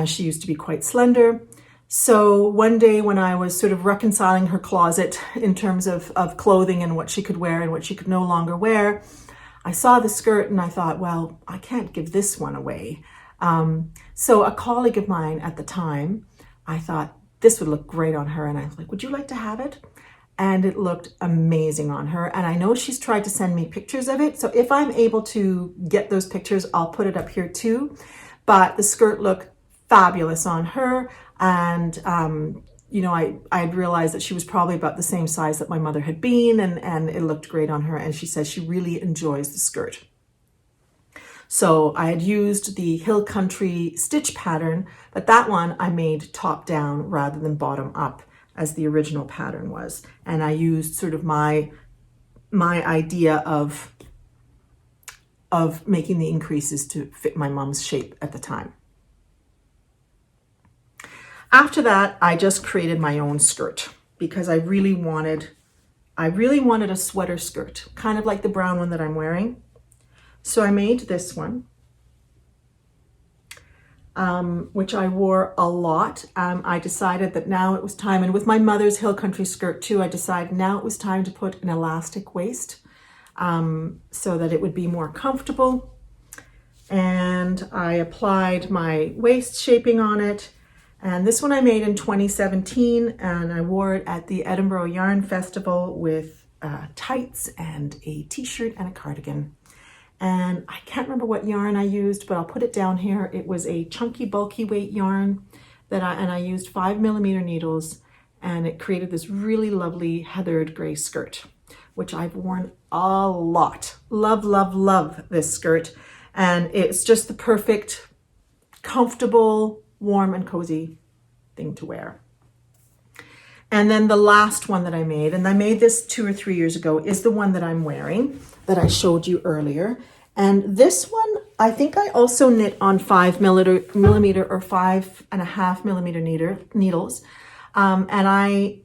She used to be quite slender. So one day when I was sort of reconciling her closet in terms of clothing and what she could wear and what she could no longer wear, I saw the skirt and I thought, well, I can't give this one away. So a colleague of mine at the time, I thought this would look great on her. And I was like, would you like to have it? And it looked amazing on her. And I know she's tried to send me pictures of it. So if I'm able to get those pictures, I'll put it up here too. But the skirt looked fabulous on her. And, you know, I had realized that she was probably about the same size that my mother had been, and it looked great on her. And she says she really enjoys the skirt. So I had used the Hill Country stitch pattern, but that one I made top down rather than bottom up as the original pattern was. And I used sort of my idea of making the increases to fit my mom's shape at the time. After that, I just created my own skirt because I really wanted a sweater skirt, kind of like the brown one that I'm wearing. So I made this one, which I wore a lot. I decided that now it was time, and with my mother's Hill Country skirt too, I decided now it was time to put an elastic waist so that it would be more comfortable. and I applied my waist shaping on it. And this one I made in 2017, and I wore it at the Edinburgh Yarn Festival with tights and a t-shirt and a cardigan. And I can't remember what yarn I used, but I'll put it down here. It was a chunky, bulky weight yarn that I used 5mm needles, and it created this really lovely heathered gray skirt, which I've worn a lot. Love, love, love this skirt. And it's just the perfect, comfortable, warm and cozy thing to wear. And then the last one that I made, and I made this 2 or 3 years ago, is the one that I'm wearing that I showed you earlier. And this one, I think I also knit on 5mm or 5.5mm needles. And I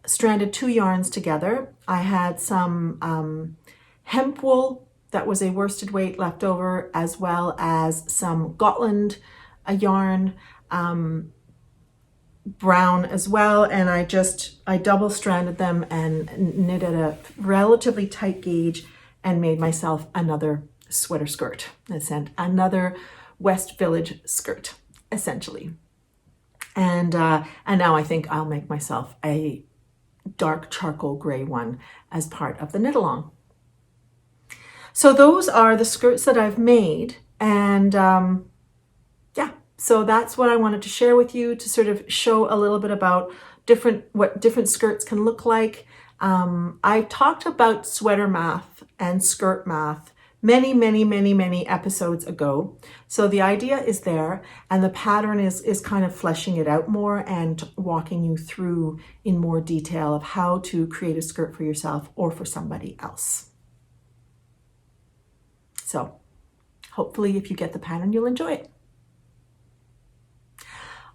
stranded 2 yarns together. I had some hemp wool that was a worsted weight left over, as well as some Gotland yarn, brown as well, and I double stranded them and knit at a relatively tight gauge and made myself another sweater skirt, another West Village skirt, essentially. And now I think I'll make myself a dark charcoal gray one as part of the knit along. So those are the skirts that I've made, and so that's what I wanted to share with you, to sort of show a little bit about what different skirts can look like. I talked about sweater math and skirt math many episodes ago. So the idea is there, and the pattern is kind of fleshing it out more and walking you through in more detail of how to create a skirt for yourself or for somebody else. So hopefully if you get the pattern, you'll enjoy it.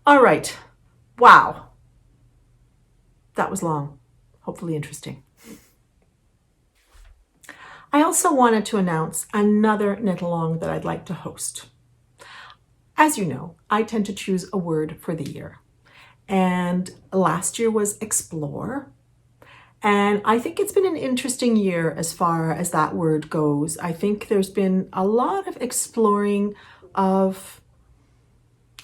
All right. Wow. That was long. Hopefully interesting. I also wanted to announce another knit along that I'd like to host. As you know, I tend to choose a word for the year. And last year was explore. And I think it's been an interesting year as far as that word goes. I think there's been a lot of exploring of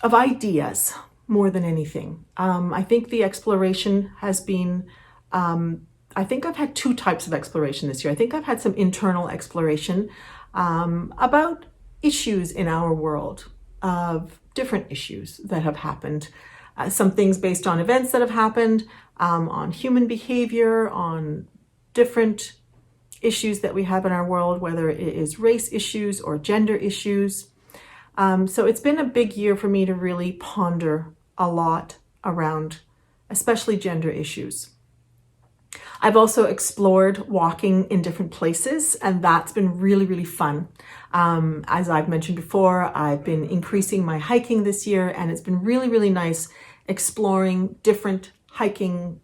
ideas more than anything. I think the exploration has been, I think I've had 2 types of exploration this year. I think I've had some internal exploration about issues in our world, of different issues that have happened. Some things based on events that have happened, on human behavior, on different issues that we have in our world, whether it is race issues or gender issues. So it's been a big year for me to really ponder a lot around, especially gender issues. I've also explored walking in different places, and that's been really fun. As I've mentioned before, I've been increasing my hiking this year, and it's been really nice exploring different hiking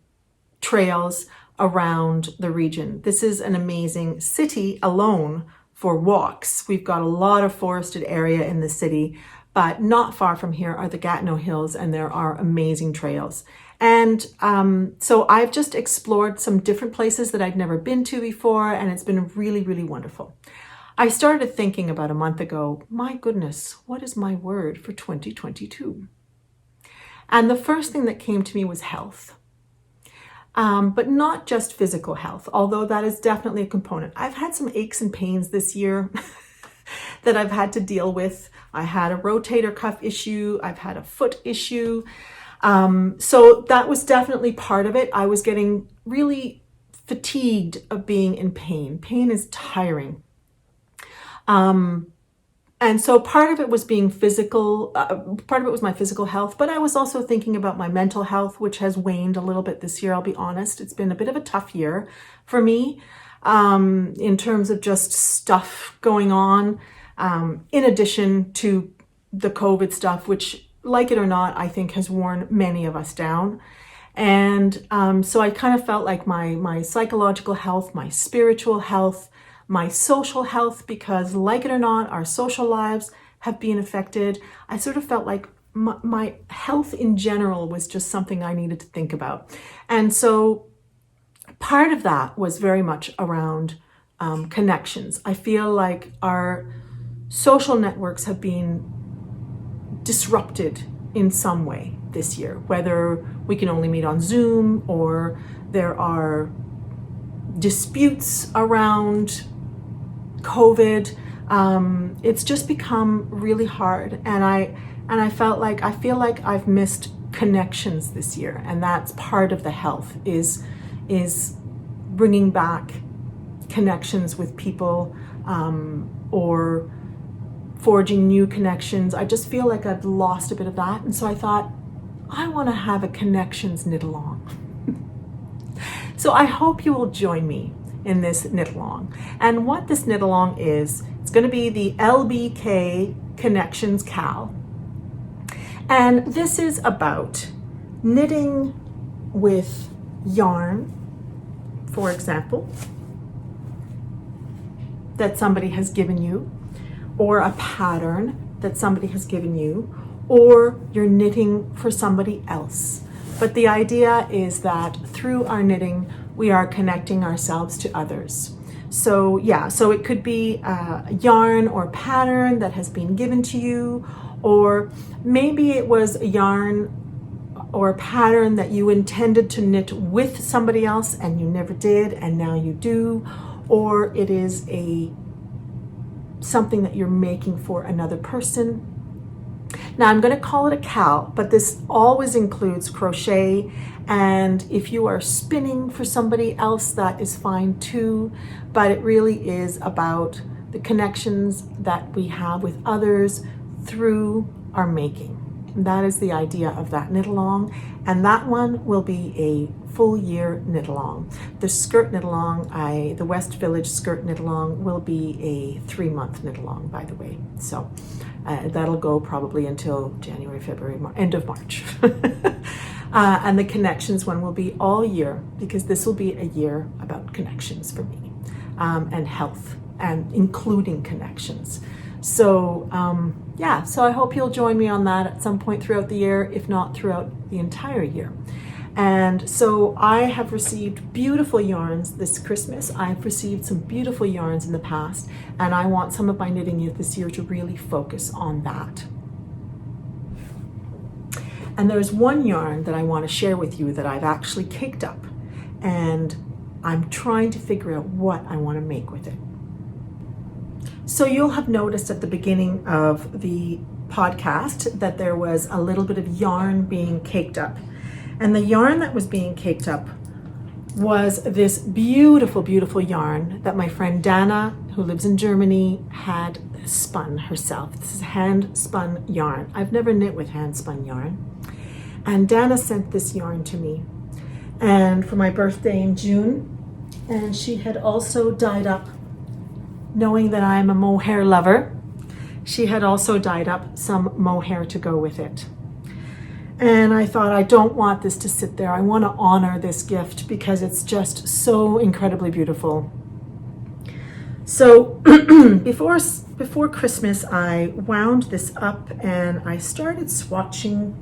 trails around the region. This is an amazing city alone for walks. We've got a lot of forested area in the city, but not far from here are the Gatineau Hills, and there are amazing trails. And so I've just explored some different places that I'd never been to before, and it's been really wonderful. I started thinking about a month ago, my goodness, what is my word for 2022? And the first thing that came to me was health. But not just physical health, although that is definitely a component. I've had some aches and pains this year that I've had to deal with. I had a rotator cuff issue. I've had a foot issue. So that was definitely part of it. I was getting really fatigued of being in pain. Pain is tiring. And so part of it was being physical, part of it was my physical health, but I was also thinking about my mental health, which has waned a little bit this year, I'll be honest. It's been a bit of a tough year for me in terms of just stuff going on, in addition to the COVID stuff, which, like it or not, I think has worn many of us down. And so I kind of felt like my psychological health, my spiritual health, my social health, because like it or not, our social lives have been affected. I sort of felt like my health in general was just something I needed to think about. And so part of that was very much around connections. I feel like our social networks have been disrupted in some way this year, whether we can only meet on Zoom or there are disputes around COVID. It's just become really hard, and I feel like I've missed connections this year, and that's part of the health is bringing back connections with people, or forging new connections. I just feel like I've lost a bit of that, and so I thought I want to have a connections knit along. So I hope you will join me in this knit along. And what this knit along is, it's going to be the LBK Connections Cal. And this is about knitting with yarn, for example, that somebody has given you, or a pattern that somebody has given you, or you're knitting for somebody else. But the idea is that through our knitting, we are connecting ourselves to others. So yeah, so it could be a yarn or pattern that has been given to you, or maybe it was a yarn or a pattern that you intended to knit with somebody else and you never did and now you do, or it is something that you're making for another person. Now I'm going to call it a cal, but this always includes crochet, and if you are spinning for somebody else, that is fine too, but it really is about the connections that we have with others through our making. And that is the idea of that knit along, and that one will be a full year knit along. The skirt knit along, the West Village skirt knit along, will be a 3-month knit along, by the way. So that'll go probably until January, February, end of March. And the connections one will be all year, because this will be a year about connections for me, and health, and including connections. So yeah, so I hope you'll join me on that at some point throughout the year, if not throughout the entire year. And so I have received beautiful yarns this Christmas. I've received some beautiful yarns in the past, and I want some of my knitting youth this year to really focus on that. And there's one yarn that I want to share with you that I've actually caked up, and I'm trying to figure out what I want to make with it. So you'll have noticed at the beginning of the podcast that there was a little bit of yarn being caked up. And the yarn that was being caked up was this beautiful, beautiful yarn that my friend Dana, who lives in Germany, had spun herself. This is hand spun yarn. I've never knit with hand spun yarn. And Dana sent this yarn to me, and for my birthday in June. And she had also dyed up, knowing that I'm a mohair lover, she had also dyed up some mohair to go with it. And I thought, I don't want this to sit there. I want to honor this gift because it's just so incredibly beautiful. So before Christmas, I wound this up and I started swatching.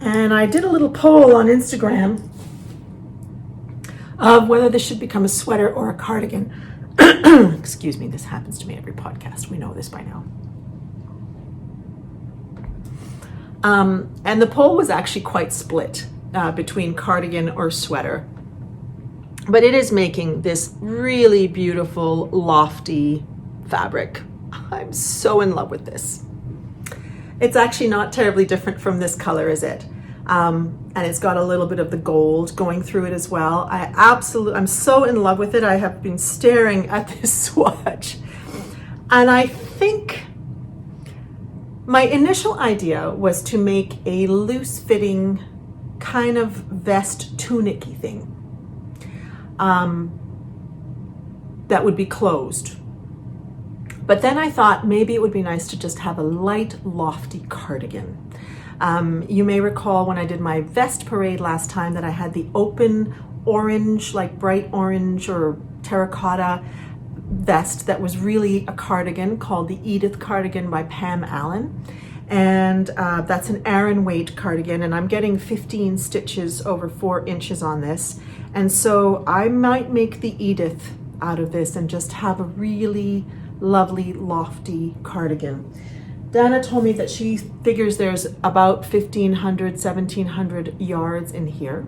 And I did a little poll on Instagram of whether this should become a sweater or a cardigan. Excuse me, this happens to me every podcast. We know this by now. And the poll was actually quite split between cardigan or sweater. But it is making this really beautiful, lofty fabric. I'm so in love with this. It's actually not terribly different from this color, is it? And it's got a little bit of the gold going through it as well. I'm so in love with it. I have been staring at this swatch. And I think my initial idea was to make a loose fitting kind of vest tunic-y thing that would be closed. But then I thought maybe it would be nice to just have a light, lofty cardigan. You may recall when I did my vest parade last time that I had the open orange, like bright orange or terracotta vest that was really a cardigan called the Edith cardigan by Pam Allen. And that's an Aran weight cardigan, and I'm getting 15 stitches over 4 inches on this. And so I might make the Edith out of this and just have a really lovely lofty cardigan. Dana told me that she figures there's about 1,500, 1,700 yards in here.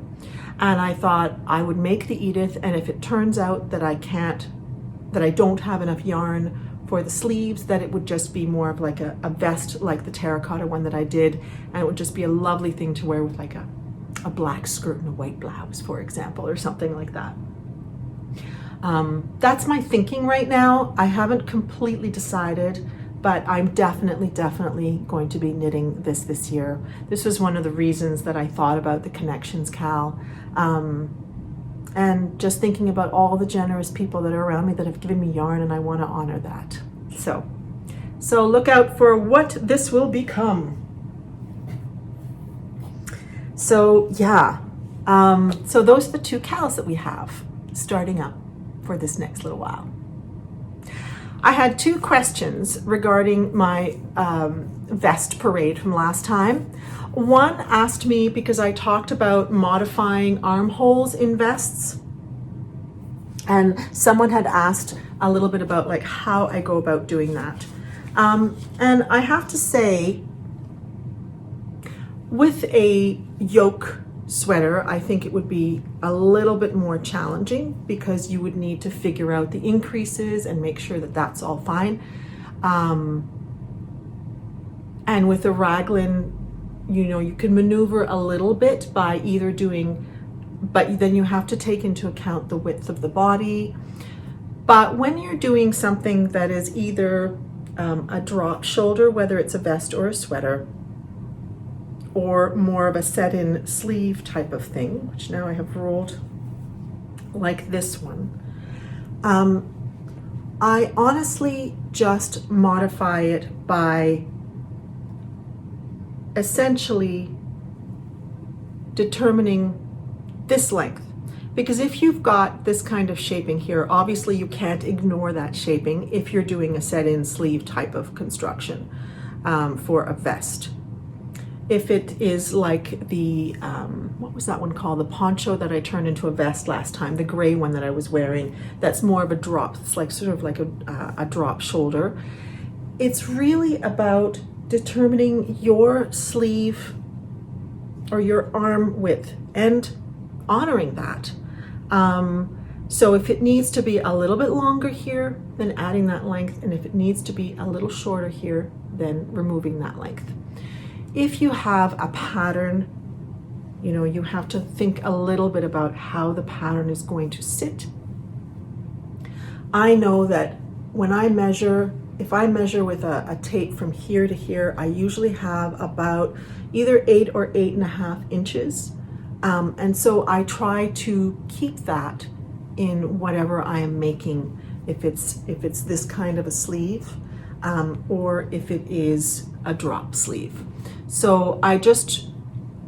And I thought I would make the Edith, and if it turns out that I don't have enough yarn for the sleeves, that it would just be more of like a vest, like the terracotta one that I did, and it would just be a lovely thing to wear with like a black skirt and a white blouse, for example, or something like that. That's my thinking right now. I haven't completely decided, but I'm definitely going to be knitting this year. This was one of the reasons that I thought about the Connections Cal. And just thinking about all the generous people that are around me that have given me yarn, and I want to honor that. So look out for what this will become. So yeah, so those are the two cals that we have starting up for this next little while. I had two questions regarding my vest parade from last time. One asked me, because I talked about modifying armholes in vests, and someone had asked a little bit about like how I go about doing that. And I have to say, with a yoke sweater, I think it would be a little bit more challenging because you would need to figure out the increases and make sure that that's all fine. And with a raglan, you know, you can maneuver a little bit by either doing, but then you have to take into account the width of the body. But when you're doing something that is either a drop shoulder, whether it's a vest or a sweater, or more of a set-in sleeve type of thing, which now I have rolled like this one, I honestly just modify it by essentially determining this length. Because if you've got this kind of shaping here, obviously you can't ignore that shaping if you're doing a set-in sleeve type of construction for a vest. If it is like the, what was that one called? The poncho that I turned into a vest last time, the gray one that I was wearing, that's more of a drop. It's like sort of like a drop shoulder. It's really about determining your sleeve or your arm width and honoring that. So if it needs to be a little bit longer here, then adding that length, and if it needs to be a little shorter here, then removing that length. If you have a pattern, you know, you have to think a little bit about how the pattern is going to sit. I know that when I measure, if I measure with a tape from here to here, I usually have about either 8 or 8.5 inches. And so I try to keep that in whatever I am making, if it's this kind of a sleeve, or if it is a drop sleeve. So I just,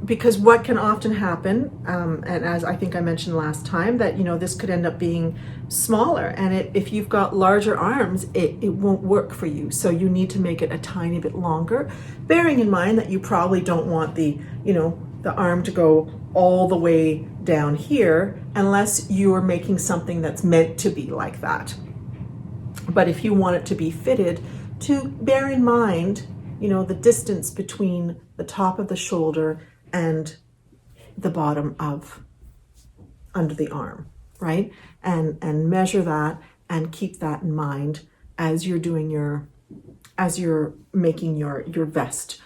because what can often happen, and as I think I mentioned last time, that, you know, this could end up being smaller, and if you've got larger arms, it won't work for you. So you need to make it a tiny bit longer, bearing in mind that you probably don't want the, you know, the arm to go all the way down here unless you're making something that's meant to be like that. But if you want it to be fitted, to bear in mind, you know, the distance between the top of the shoulder and the bottom of under the arm, right? And measure that and keep that in mind as you're doing your, as you're making your vest.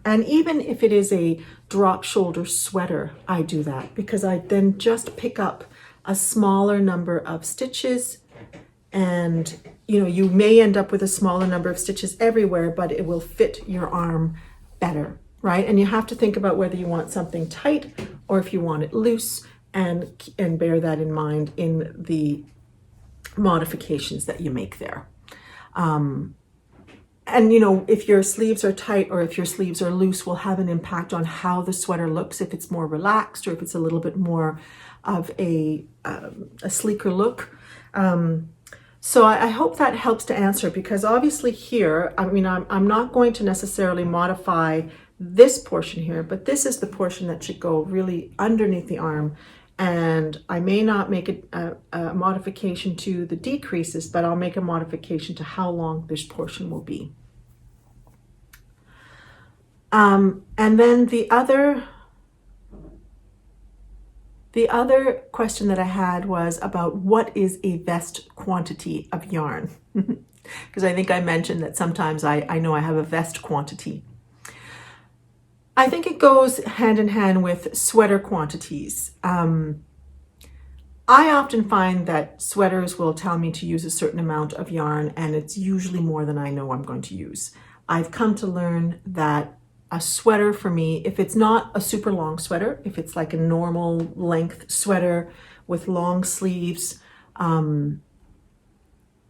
And even if it is a drop shoulder sweater, I do that because I then just pick up a smaller number of stitches, and you know, you may end up with a smaller number of stitches everywhere, but it will fit your arm better, right? And you have to think about whether you want something tight or if you want it loose, and bear that in mind in the modifications that you make there. And you know, if your sleeves are tight or if your sleeves are loose will have an impact on how the sweater looks, if it's more relaxed or if it's a little bit more of a sleeker look. So I hope that helps to answer, because obviously here, I mean, I'm not going to necessarily modify this portion here, but this is the portion that should go really underneath the arm And I may not make a modification to the decreases, but I'll make a modification to how long this portion will be. And then the other question that I had was about what is a vest quantity of yarn? Because I think I mentioned that sometimes I know I have a vest quantity. I think it goes hand in hand with sweater quantities. I often find that sweaters will tell me to use a certain amount of yarn, and it's usually more than I know I'm going to use. I've come to learn that a sweater for me, if it's not a super long sweater, if it's like a normal length sweater with long sleeves, and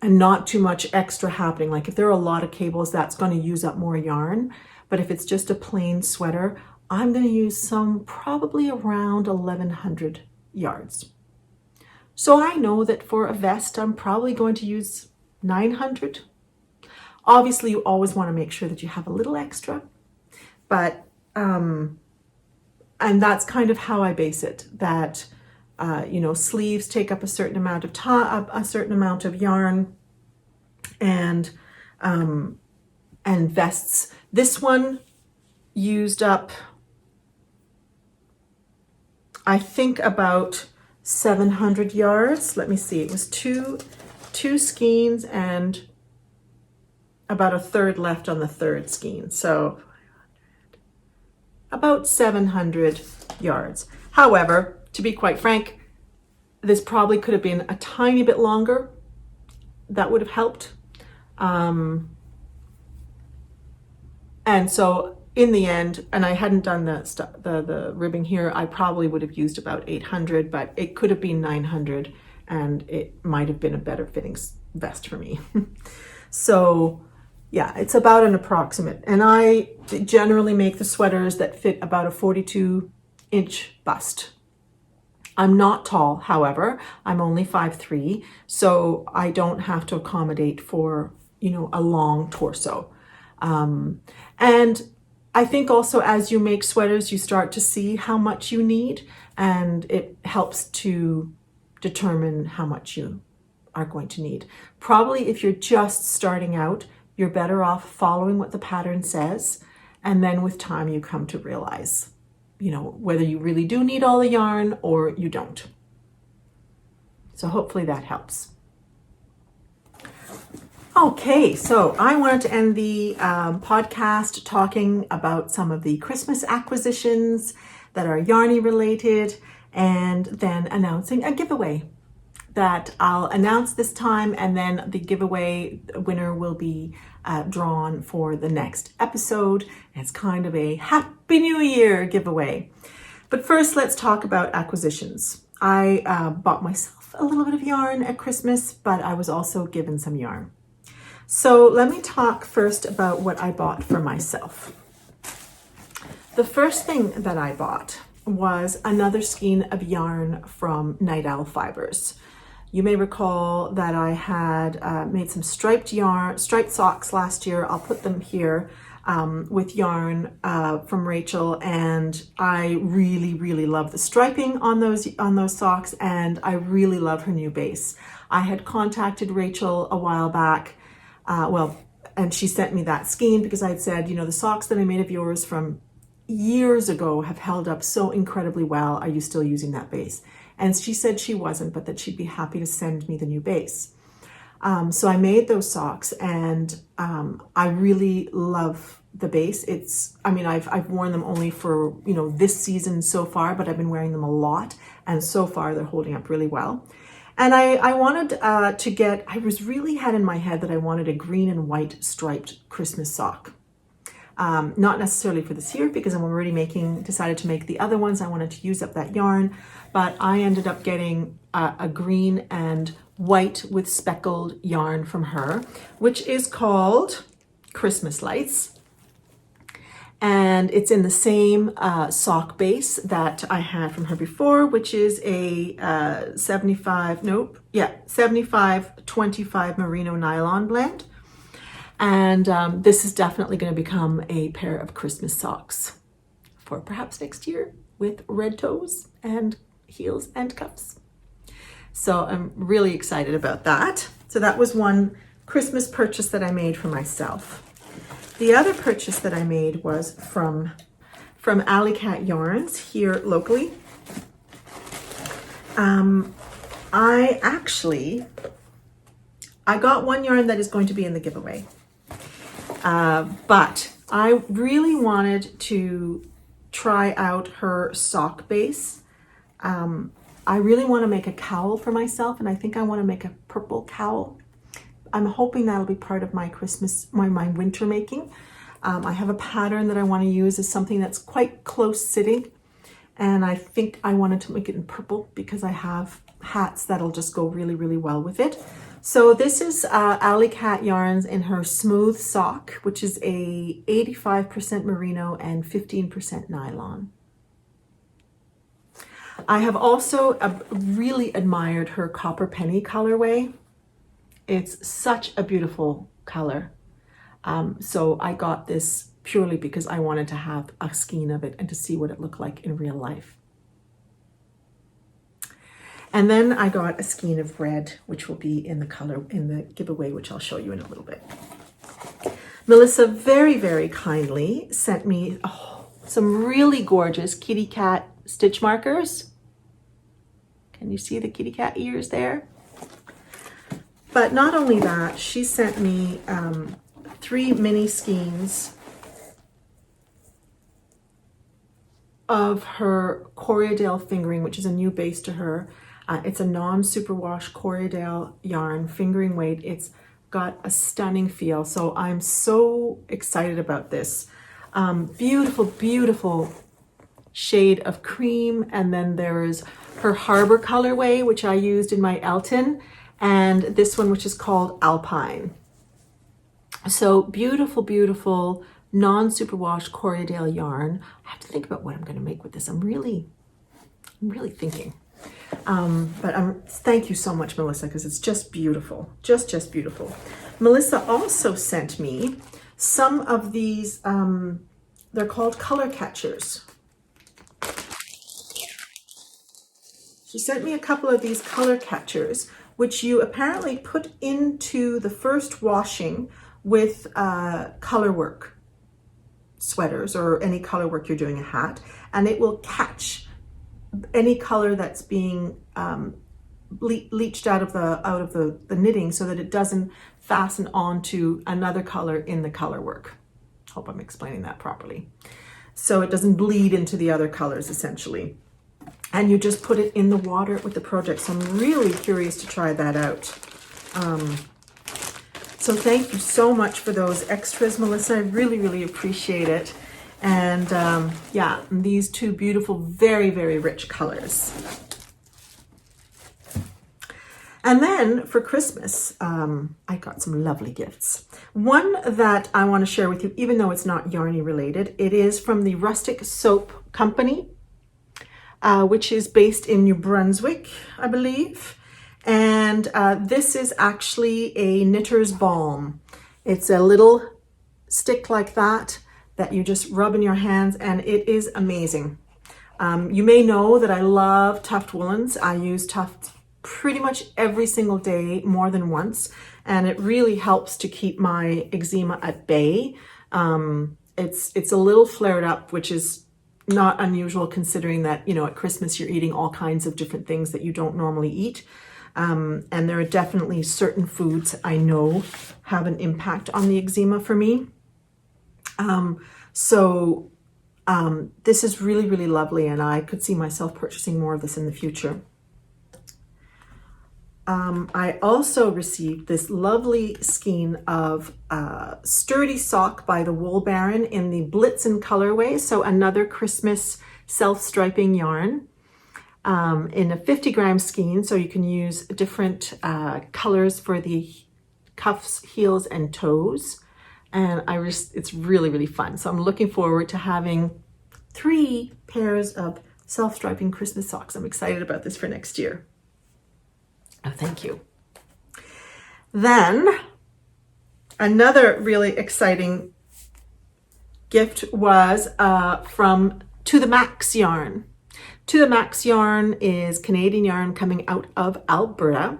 not too much extra happening, like if there are a lot of cables, that's going to use up more yarn. But if it's just a plain sweater, I'm going to use probably around 1,100 yards. So I know that for a vest, I'm probably going to use 900. Obviously, you always want to make sure that you have a little extra. But, and that's kind of how I base it, that, sleeves take up a certain amount of time, a certain amount of yarn, and vests. This one used up, I think, about 700 yards. Let me see, it was two skeins and about a third left on the third skein. So about 700 yards. However, to be quite frank, this probably could have been a tiny bit longer. That would have helped. And so in the end, and I hadn't done the ribbing here, I probably would have used about 800, but it could have been 900, and it might have been a better fitting vest for me. So yeah, it's about an approximate. And I generally make the sweaters that fit about a 42-inch bust. I'm not tall, however, I'm only 5'3", so I don't have to accommodate for, a long torso. And I think also as you make sweaters, you start to see how much you need, and it helps to determine how much you are going to need. Probably if you're just starting out, you're better off following what the pattern says, and then with time you come to realize, whether you really do need all the yarn or you don't. So hopefully that helps. Okay, so I wanted to end the podcast talking about some of the Christmas acquisitions that are yarny related, and then announcing a giveaway that I'll announce this time, and then the giveaway winner will be drawn for the next episode. It's kind of a Happy New Year giveaway. But first, let's talk about acquisitions. I bought myself a little bit of yarn at Christmas, but I was also given some yarn. So let me talk first about what I bought for myself. The first thing that I bought was another skein of yarn from Night Owl Fibers. You may recall that I had made some striped socks last year. I'll put them here with yarn from Rachel, and I really, really love the striping on those socks, and I really love her new base. I had contacted Rachel a while back, and she sent me that skein because I had said, the socks that I made of yours from years ago have held up so incredibly well. Are you still using that base? And she said she wasn't, but that she'd be happy to send me the new base. So I made those socks, and I really love the base. I've worn them only for, this season so far, but I've been wearing them a lot, and so far they're holding up really well. And I wanted I really had in my head that I wanted a green and white striped Christmas sock. Not necessarily for this year, because I'm already decided to make the other ones. I wanted to use up that yarn, but I ended up getting a green and white with speckled yarn from her, which is called Christmas Lights. And it's in the same sock base that I had from her before, which is a 75-25 merino nylon blend. And this is definitely going to become a pair of Christmas socks for perhaps next year with red toes and heels and cuffs. So I'm really excited about that. So that was one Christmas purchase that I made for myself. The other purchase that I made was from Alley Cat Yarns here locally. I got one yarn that is going to be in the giveaway, but I really wanted to try out her sock base. I really want to make a cowl for myself, and I think I want to make a purple cowl. I'm hoping that'll be part of my my winter making. I have a pattern that I want to use as something that's quite close sitting, and I think I wanted to make it in purple because I have hats that'll just go really, really well with it. So this is Alley Cat Yarns in her smooth sock, which is a 85% merino and 15% nylon. I have also really admired her copper penny colorway. It's such a beautiful color. So I got this purely because I wanted to have a skein of it and to see what it looked like in real life. And then I got a skein of red, which will be in the giveaway, which I'll show you in a little bit. Melissa very, very kindly sent me some really gorgeous kitty cat stitch markers. Can you see the kitty cat ears there? But not only that, she sent me 3 mini skeins of her Corriedale fingering, which is a new base to her. It's a non-superwash Corriedale yarn, fingering weight. It's got a stunning feel. So I'm so excited about this. Beautiful, beautiful shade of cream. And then there's her Harbor colorway, which I used in my Elton, and this one, which is called Alpine. So beautiful, beautiful non-superwash Corriedale yarn. I have to think about what I'm going to make with this. I'm really thinking. But thank you so much, Melissa, because it's just beautiful, just beautiful. Melissa also sent me some of these, they're called color catchers. She sent me a couple of these color catchers, which you apparently put into the first washing with color work sweaters or any color work you're doing a hat, and it will catch any color that's being leached out of the knitting so that it doesn't fasten onto another color in the color work. Hope I'm explaining that properly. So it doesn't bleed into the other colors essentially. And you just put it in the water with the project. So I'm really curious to try that out. So thank you so much for those extras, Melissa. I really, really appreciate it. And yeah, these 2 beautiful, very, very rich colors. And then for Christmas, I got some lovely gifts. One that I want to share with you, even though it's not yarny related, it is from the Rustic Soap Company, which is based in New Brunswick, I believe. And this is actually a knitter's balm. It's a little stick like that you just rub in your hands, and it is amazing. You may know that I love Tuft woolens. I use Tuft pretty much every single day, more than once, and it really helps to keep my eczema at bay. It's a little flared up, which is not unusual considering that, you know, at Christmas you're eating all kinds of different things that you don't normally eat. And there are definitely certain foods I know have an impact on the eczema for me. This is really, really lovely, and I could see myself purchasing more of this in the future. I also received this lovely skein of Sturdy Sock by the Wool Baron in the Blitzen colorway. So another Christmas self-striping yarn in a 50-gram skein. So you can use different colors for the cuffs, heels, and toes. And it's really, really fun. So I'm looking forward to having 3 pairs of self-striping Christmas socks. I'm excited about this for next year. Oh, thank you. Then another really exciting gift was from To the Max yarn. To the Max yarn is Canadian yarn coming out of Alberta.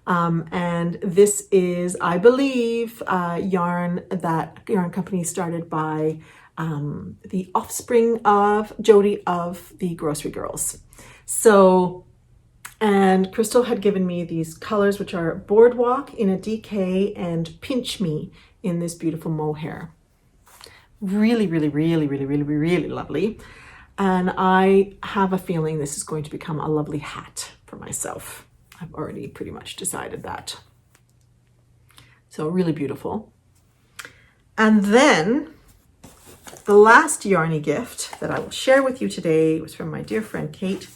And this is, I believe, yarn company started by the offspring of Jody of the Grocery Girls. So, and Crystal had given me these colors, which are Boardwalk in a DK and Pinch Me in this beautiful mohair. Really, really, really, really, really, really lovely. And I have a feeling this is going to become a lovely hat for myself. I've already pretty much decided that. So really beautiful. And then the last yarny gift that I will share with you today was from my dear friend Kate.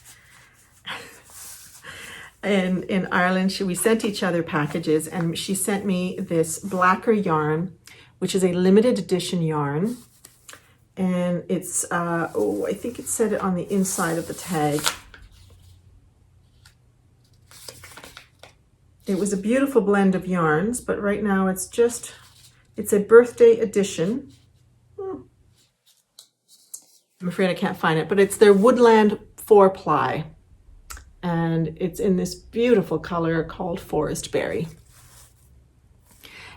In Ireland, we sent each other packages, and she sent me this blacker yarn, which is a limited edition yarn. And it's, I think it said it on the inside of the tag. It was a beautiful blend of yarns, but right now it's a birthday edition. I'm afraid I can't find it, but it's their Woodland 4-ply. And it's in this beautiful color called Forest Berry.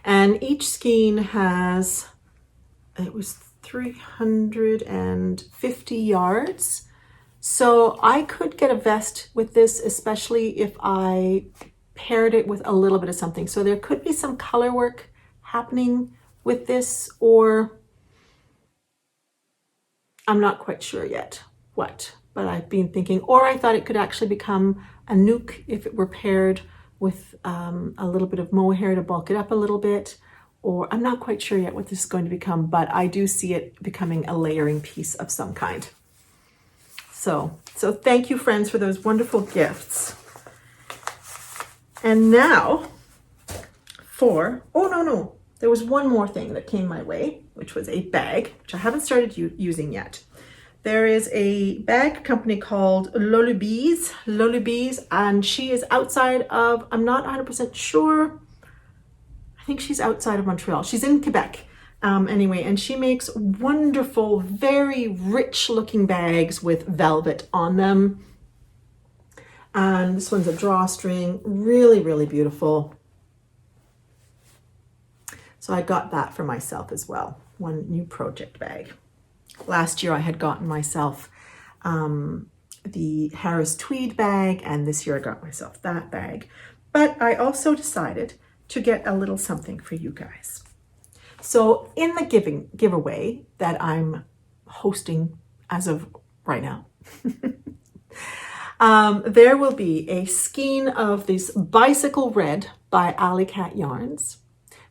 And each skein has, it was 350 yards. So I could get a vest with this, especially if I paired it with a little bit of something. So there could be some color work happening with this, or I'm not quite sure yet what, but I've been thinking, or I thought it could actually become a nuke if it were paired with a little bit of mohair to bulk it up a little bit, or I'm not quite sure yet what this is going to become, but I do see it becoming a layering piece of some kind. So thank you, friends, for those wonderful gifts. And now there was one more thing that came my way, which was a bag, which I haven't started using yet. There is a bag company called Lolubis, and she is outside of, I'm not 100% sure, I think she's outside of Montreal. She's in Quebec, anyway, and she makes wonderful, very rich looking bags with velvet on them. And this one's a drawstring, really, really beautiful. So I got that for myself as well, one new project bag. Last year I had gotten myself the Harris tweed bag, and this year I got myself that bag. But I also decided to get a little something for you guys. So in the giveaway that I'm hosting as of right now, there will be a skein of this Bicycle Red by Alley Cat Yarns.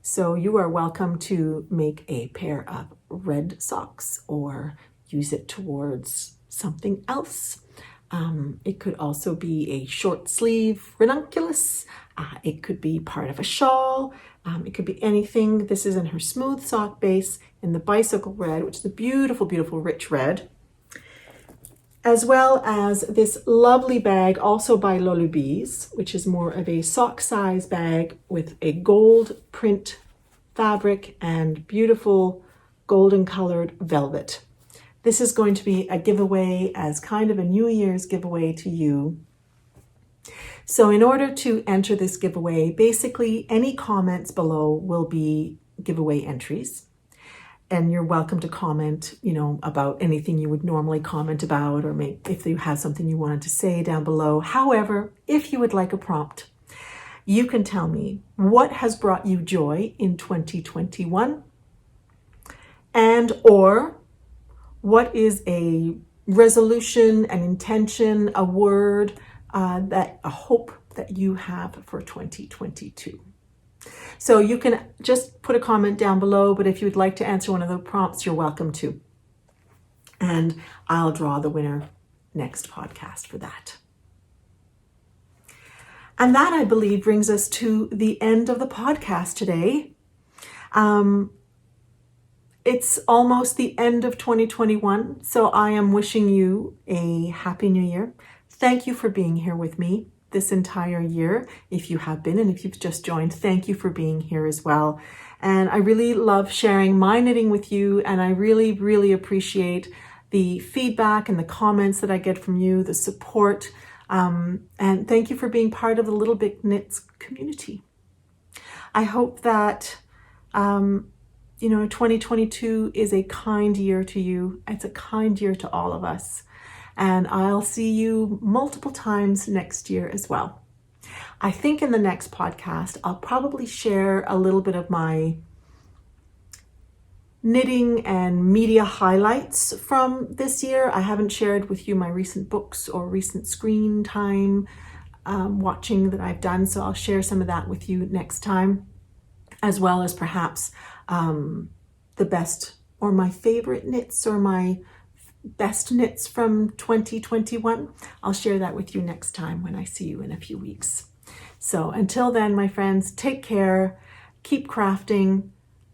So you are welcome to make a pair of red socks or use it towards something else. It could also be a short sleeve ranunculus. It could be part of a shawl. It could be anything. This is in her smooth sock base in the Bicycle Red, which is a beautiful, beautiful rich red. As well as this lovely bag also by Lolubis, which is more of a sock size bag with a gold print fabric and beautiful golden colored velvet. This is going to be a giveaway as kind of a New Year's giveaway to you. So in order to enter this giveaway, basically any comments below will be giveaway entries. And you're welcome to comment, about anything you would normally comment about, or if you have something you wanted to say down below. However, if you would like a prompt, you can tell me what has brought you joy in 2021, and or what is a resolution, an intention, a word, a hope that you have for 2022. So you can just put a comment down below, but if you'd like to answer one of the prompts, you're welcome to. And I'll draw the winner next podcast for that. And that, I believe, brings us to the end of the podcast today. It's almost the end of 2021, so I am wishing you a happy new year. Thank you for being here with me this entire year. If you have been, and if you've just joined, thank you for being here as well. And I really love sharing my knitting with you, and I really, really appreciate the feedback and the comments that I get from you, the support, and thank you for being part of the Little Big Knits community. I hope that 2022 is a kind year to you. It's a kind year to all of us. And I'll see you multiple times next year as well. I think in the next podcast, I'll probably share a little bit of my knitting and media highlights from this year. I haven't shared with you my recent books or recent screen time watching that I've done, so I'll share some of that with you next time, as well as perhaps the best or my favorite knits or my best knits from 2021. I'll share that with you next time when I see you in a few weeks. So until then, my friends, take care, keep crafting.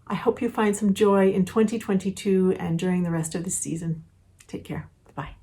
I hope you find some joy in 2022 and during the rest of the season. Take care. Bye.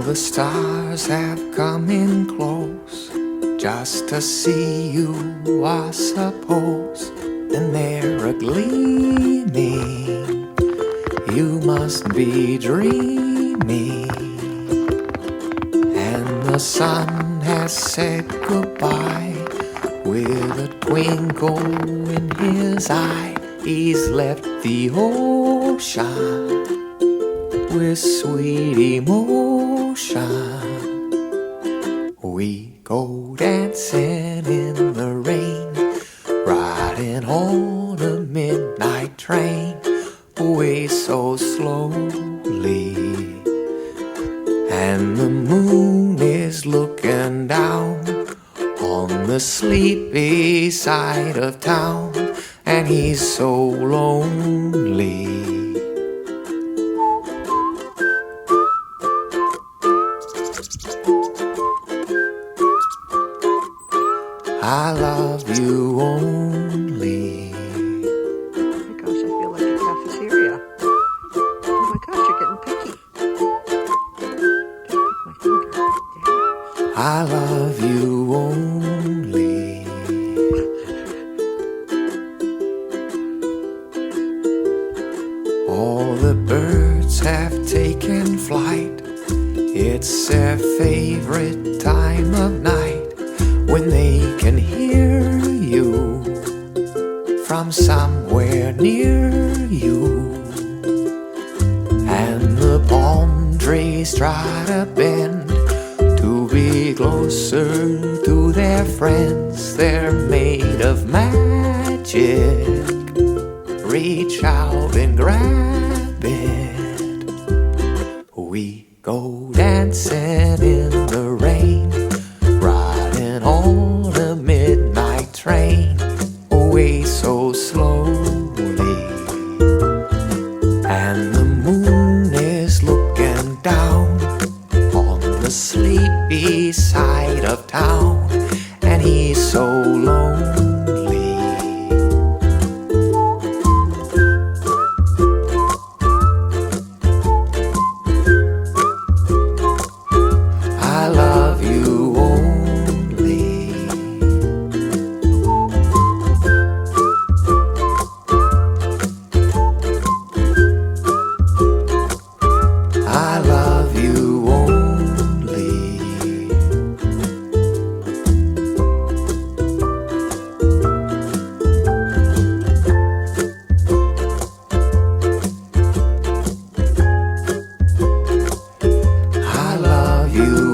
The stars have come in close just to see you, I suppose, and they're a-gleaming. You must be dreaming. And the sun has said goodbye with a twinkle in his eye. He's left the ocean with sweet emotion. We go dancing in the rain, riding on a midnight train, away so slowly. And the moon is looking down on the sleepy side of town, and he's so lonely. I love you only. Oh my gosh, I feel like a cafeteria. Oh my gosh, you're getting picky. Can't pick my finger. Damn. I love you only. All the birds have taken flight. It's their favorite time of night, when they can hear you from somewhere near you. And the palm trees try to bend to be closer to their friends. They're made of magic. Reach out and grab it. We go dancing in the rain, on a midnight train, away so slowly. And the moon is looking down on the sleepy side of town, and he's so lonely. I love you only. I love you only. I love you